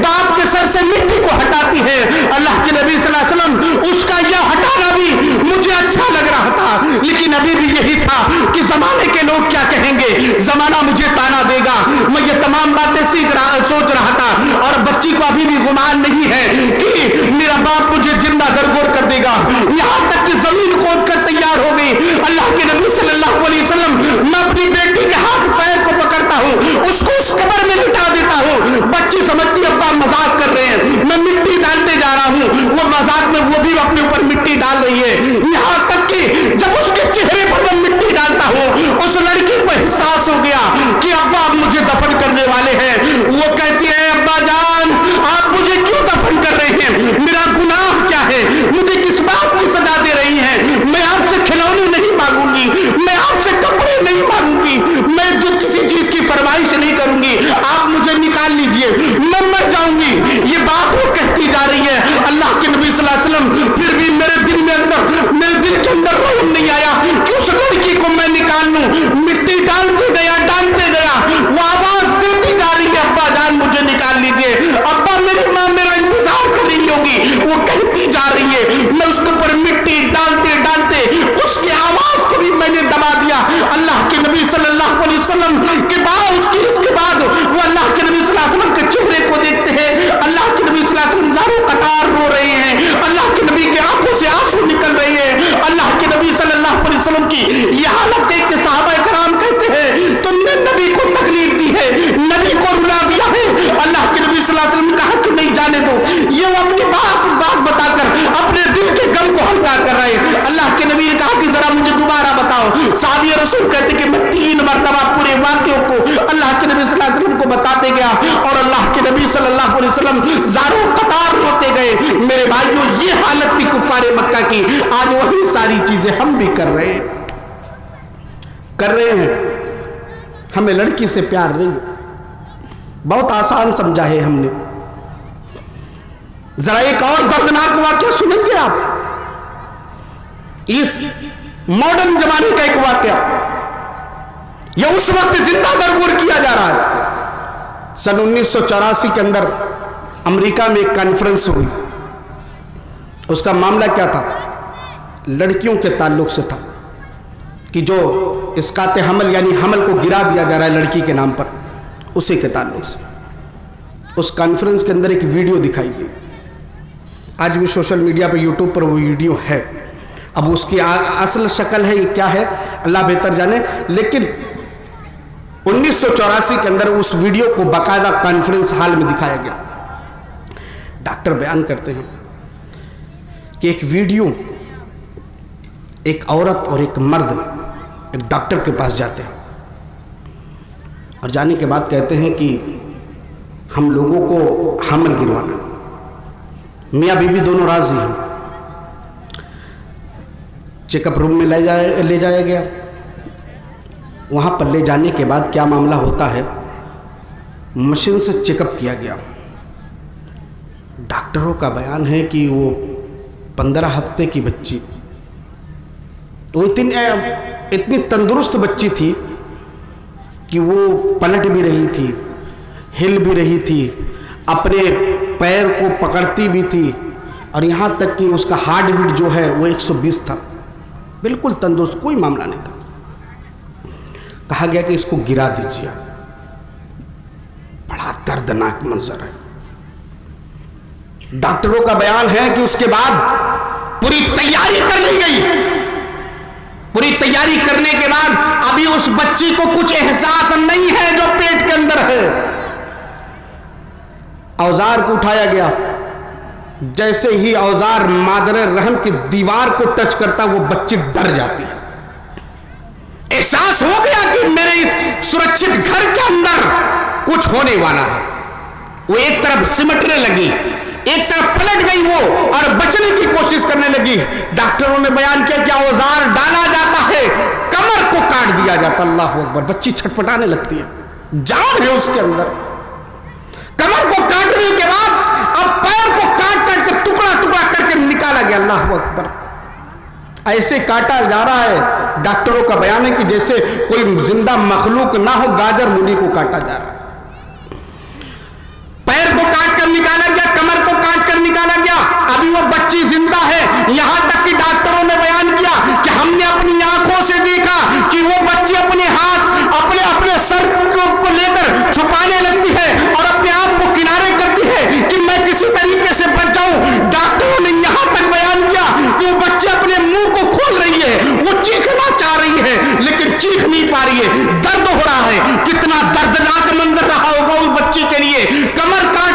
باپ کے سر سے مٹی کو ہٹاتی ہے۔ اللہ کے نبی صلی اللہ علیہ وسلم اس کا یہ ہٹانا بھی مجھے اچھا لگ رہا تھا، لیکن ابھی بھی یہی تھا کہ زمانے کے لوگ کیا کہیں گے، زمانہ مجھے تانا دے گا، میں یہ تمام باتیں سوچ رہا تھا، اور بچی کو ابھی بھی گمان نہیں ہے کہ میرا باپ مجھے زندہ درگور کر دے گا، یہاں تک کہ زمین کھود کر تیار ہو گئی۔ اللہ کے نبی صلی اللہ علیہ وسلم میں اپنی بیٹی کے ہاتھ پیر کو پکڑتا ہوں، اس کو اس قبر میں لٹا دیتا ہوں، بچی سمجھتی ابا مذاق کر رہے ہیں، میں مٹی ڈالتے جا رہا ہوں، وہ مذاق میں وہ بھی اپنے اوپر مٹی ڈال رہی ہے، یہاں تک کہ جب اس کے چہرے پر میں مٹی ڈالتا ہوں، اس لڑکی کو احساس ہو گیا کہ ابا اب مجھے دفن کرنے والے ہیں، وہ کہتی ہے ابا جان آپ مجھے کیوں دفن کر رہے ہیں، میرا گناہ کیا ہے، مجھے کس بات کی سزا دے رہی ہیں، میں آپ سے کھلونے نہیں مانگوں گی، میں آپ سے کپڑے نہیں مانگوں گی، میں جو کسی چیز کی فرمائش نہیں کروں گی، آپ مجھے نکال لیجئے، میں مر جاؤں گی، یہ بات وہ کہتی جا رہی ہے۔ اللہ کے نبی صلی اللہ علیہ وسلم پھر بھی میرے دل کے اندر رحم نہیں آیا کہ اس لڑکی کو میں نکال لوں، مٹی ڈالتے گیا، وہ آواز دیتی جا رہی ہے ابا جان مجھے نکال لیجئے، ابا میری ماں میرا انتظار کر رہی ہوگی، وہ کہتی جا رہی ہے، میں اس کے اوپر مٹی ڈالتے اس کی آواز کو بھی میں نے دبا دیا۔ اللہ کے نبی صلی اللہ علیہ وسلم کے بعد اس کے بعد وہ اللہ کے نبی صلی اللہ علیہ وسلم کے چہرے کو دیکھتے ہیں، اللہ کے نبی صلی اللہ علیہ وسلم زاروں قطار رو رہے ہیں، اللہ کے نبی کے آنکھوں سے آنسو نکل رہے ہیں، اللہ کے نبی صلی اللہ علیہ وسلم کی یہ حالت دیکھ کے صحابہ کرام کہتے ہیں تم نے نبی کو تکلیف دی ہے، نبی کو رلا دیا ہے۔ اللہ کے نبی صلی اللہ علیہ وسلم نے کہا کہ نہیں جانے دو، یہ وہ اپنی بات بتا کر اپنے دل کے غم کو ہلکا کر رہے ہیں۔ اللہ کے نبی نے کہا کہ ذرا مجھے دوبارہ بتاؤ، صحابی رسول کہتے کہ میں 3 مرتبہ پورے واقعوں کو اللہ کے نبی صلی اللہ علیہ وسلم کو بتاتے گیا، اور اللہ کے نبی صلی اللہ علیہ وسلم वसल्लम ज़ारों कतार रोते गए। मेरे भाइयों, ये हालत थी कुफ़ार मक्का की। आज वही सारी चीजें हम भी कर रहे हैं। हमें लड़की से प्यार नहीं, बहुत आसान समझा है हमने। जरा एक और दर्दनाक वाकया सुनेंगे आप, इस मॉडर्न जमाने का एक वाकया। यह उस वक्त जिंदा दरगोर किया जा रहा है। सन 1984 के अंदर अमेरिका में एक कॉन्फ्रेंस हुई। उसका मामला क्या था? लड़कियों के ताल्लुक से था कि जो इसकाते हमल यानी हमल को गिरा दिया जा रहा है लड़की के नाम पर, उसी के ताल्लुक से। उस कॉन्फ्रेंस के अंदर एक वीडियो दिखाई गई। आज भी सोशल मीडिया पर, यूट्यूब पर वो वीडियो है। अब उसकी असल शक्ल है, ये क्या है अल्लाह बेहतर जाने। लेकिन 1984 के अंदर उस वीडियो को बाकायदा कॉन्फ्रेंस हॉल में दिखाया गया। डॉक्टर बयान करते हैं कि एक वीडियो, एक औरत और एक मर्द एक डॉक्टर के पास जाते हैं और जाने के बाद कहते हैं कि हम लोगों को हमल गिरवाना है। मियाँ बीवी दोनों राजी हैं। चेकअप रूम में ले जाया गया। वहाँ पर ले जाने के बाद क्या मामला होता है, मशीन से चेकअप किया गया। डॉक्टरों का बयान है कि वो 15 हफ्ते की बच्ची, वो इतनी तंदुरुस्त बच्ची थी कि वो पलट भी रही थी, हिल भी रही थी, अपने पैर को पकड़ती भी थी, और यहाँ तक कि उसका हार्ट बीट जो है वो 120 था। बिल्कुल तंदुरुस्त, कोई मामला नहीं था। कहा गया कि इसको गिरा दीजिए। बड़ा दर्दनाक मंजर है। डॉक्टरों का बयान है कि उसके बाद पूरी तैयारी कर ली गई। पूरी तैयारी करने के बाद अभी उस बच्ची को कुछ एहसास नहीं है जो पेट के अंदर है। औजार को उठाया गया। जैसे ही औजार मादर रहम की दीवार को टच करता, वो बच्ची डर जाती है। एहसास हो गया कि मेरे इस सुरक्षित घर के अंदर कुछ होने वाला है। वो एक तरफ सिमटने लगी, एक तरफ पलट गई वो और बचने की कोशिश करने लगी। डॉक्टरों ने बयान किया कि औजार डाला जाता है, कमर को काट दिया जाता। अल्लाह अकबर। बच्ची छटपटाने लगती है, जान है उसके अंदर। कमर को काटने के बाद अब पैर को काट काट कर टुकड़ा टुकड़ा करके निकाला गया। अल्लाह अकबर। ऐसे काटा जा रहा है, डॉक्टरों का बयान है कि जैसे कोई जिंदा मखलूक ना हो, गाजर मूली को काटा जा रहा है। पैर को काट कर निकाला गया, कमर को काट कर निकाला गया। अभी वो बच्ची जिंदा है। यहां तक कि डॉक्टरों ने बयान किया कि हमने अपनी आंखों से देखा कि वो बच्ची अपने हाथ अपने सर को लेकर छुपाने लगती है और अपने आप को किनारे करती है कि मैं किसी तरीके से बच जाऊं। डॉक्टरों ने यहां तक बयान किया कि वो बच्ची अपने मुंह को खोल रही है, वो चीखना चाह रही है लेकिन चीख नहीं पा रही है, दर्द हो रहा है। कितना दर्दनाक मंजर रहा होगा उस बच्ची के लिए। कमर काट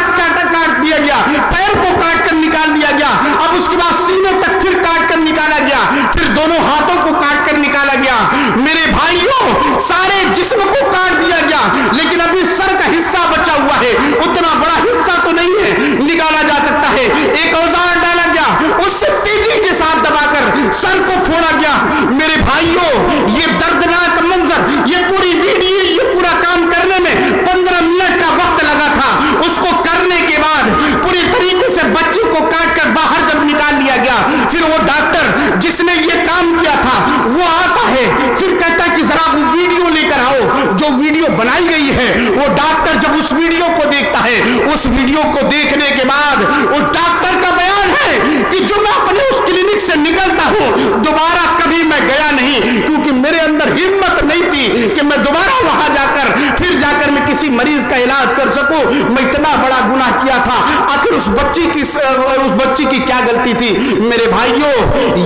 दिया गया, पैर को काट कर निकाल दिया गया। अब उसके बाद सीने तक फिर काट कर निकाला गया, फिर दोनों हाथों को काट कर निकाला गया। मेरे भाइयों, सारे जिस्म को काट दिया गया, लेकिन अभी सर का हिस्सा बचा हुआ है। उतना बड़ा हिस्सा तो नहीं है, निकाला जा सकता है। एक औजार डाला गया, उससे तेजी के साथ दबाकर सर को फोड़ा गया। मेरे भाइयों, ये दर्दनाक मंजर, ये पूरी वीडियो, ये पूरा काम करने में 15 मिनट का वक्त लगा था। उसको करने के बाद पूरी तरीके से बच्ची को काट कर बाहर जब निकाल लिया गया, फिर वो डॉक्टर जिसने ये काम किया था वो आता है, फिर कहता है कि जरा वो वीडियो लेकर आओ जो वीडियो बनाई गई है। वो डॉक्टर जब उस वीडियो को देखता है, उस वीडियो को देखने के बाद उस डॉक्टर का बयान है कि जो मैं अपने उस क्लिनिक से निकलता हूं, दोबारा कभी मैं गया नहीं, क्योंकि मेरे अंदर हिम्मत नहीं थी कि मैं दोबारा वहां जाकर फिर जाकर मैं किसी मरीज का इलाज कर सकूं। मैं इतना बड़ा गुनाह किया था। आखिर उस बच्ची की क्या गलती थी? मेरे भाइयों,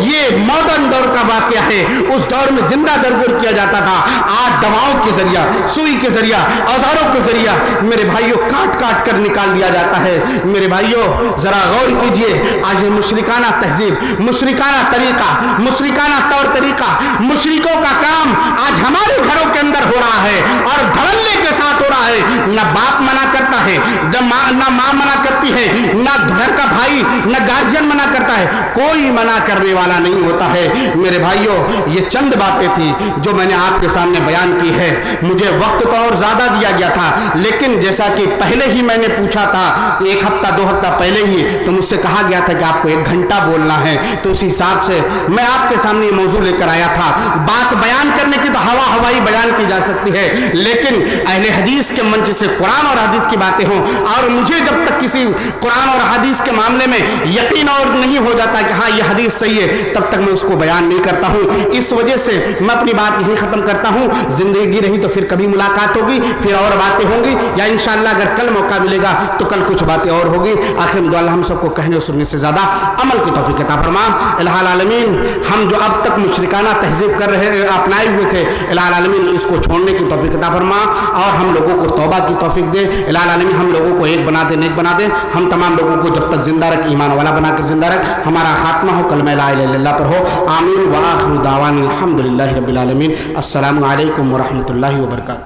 ये मॉडर्न दौर का वाकया है। उस दौर में जिंदा दरगोर किया जाता था। आज दवाओं के जरिया, सुई के जरिया, औजारों के जरिया मेरे भाइयों काट काट कर निकाल दिया जाता है। मेरे भाइयों, जरा गौर कीजिए। आज ये मुशरिकाना तहजीब, मुशरिकाना तरीका, मुशरिकाना तौर तरीका, मुशरिकों का काम आज हमारे घरों के अंदर हो रहा है और धड़ल्ले के साथ हो रहा है। न बाप मना करता ہے, جب نہ ماں منع کرتی ہے, نہ گھر کا بھائی, نہ گارجین منع کرتا ہے, کوئی منع کرنے والا نہیں ہوتا ہے. میرے بھائیوں, یہ چند باتیں تھی جو میں نے آپ کے سامنے بیان کی ہے. مجھے وقت تو اور زیادہ دیا گیا تھا, لیکن جیسا کہ پہلے ہی میں نے پوچھا تھا, ایک ہفتہ 2 ہفتہ پہلے ہی, تو مجھ سے کہا گیا تھا کہ آپ کو 1 گھنٹہ بولنا ہے, تو اسی حساب سے میں آپ کے سامنے یہ موضوع لے کر آیا تھا. بات بیان کرنے کی تو ہوائی بیان کی جا سکتی ہے, لیکن اہل حدیث کے منچ سے قرآن اور حدیث کی باتیں ہوں, اور مجھے جب تک کسی قرآن اور حدیث کے معاملے میں یقین اور نہیں ہو جاتا کہ ہاں یہ حدیث صحیح ہے, تب تک میں اس کو بیان نہیں کرتا ہوں. اس وجہ سے میں اپنی بات یہیں ختم کرتا ہوں. زندگی رہی تو پھر کبھی ملاقات ہوگی, پھر اور باتیں ہوں گی, یا انشاءاللہ اگر کل موقع ملے گا تو کل کچھ باتیں اور ہوگی. آخر میں دعا اللہ ہم سب کو کہنے اور سننے سے زیادہ عمل کی توفیق عطا فرما. الہ العالمین, ہم جو اب تک مشرکانہ تہذیب کر رہے اپنائے ہوئے تھے, الہ العالمین اس کو چھوڑنے کی توفیق عطا فرما, اور ہم لوگوں کو توبہ کی توفیق دے. الہ العالمین ہم لوگوں کو ایک بنا دے, نیک بنا دے. ہم تمام لوگوں کو جب تک زندہ رکھ, ایمان والا بنا کر زندہ رکھ. ہمارا خاتمہ ہو کلمہ لا الہ الا اللہ پر ہو. آمین. وآخر دعوانا الحمدللہ رب العالمین. السلام علیکم ورحمۃ اللہ وبرکاتہ.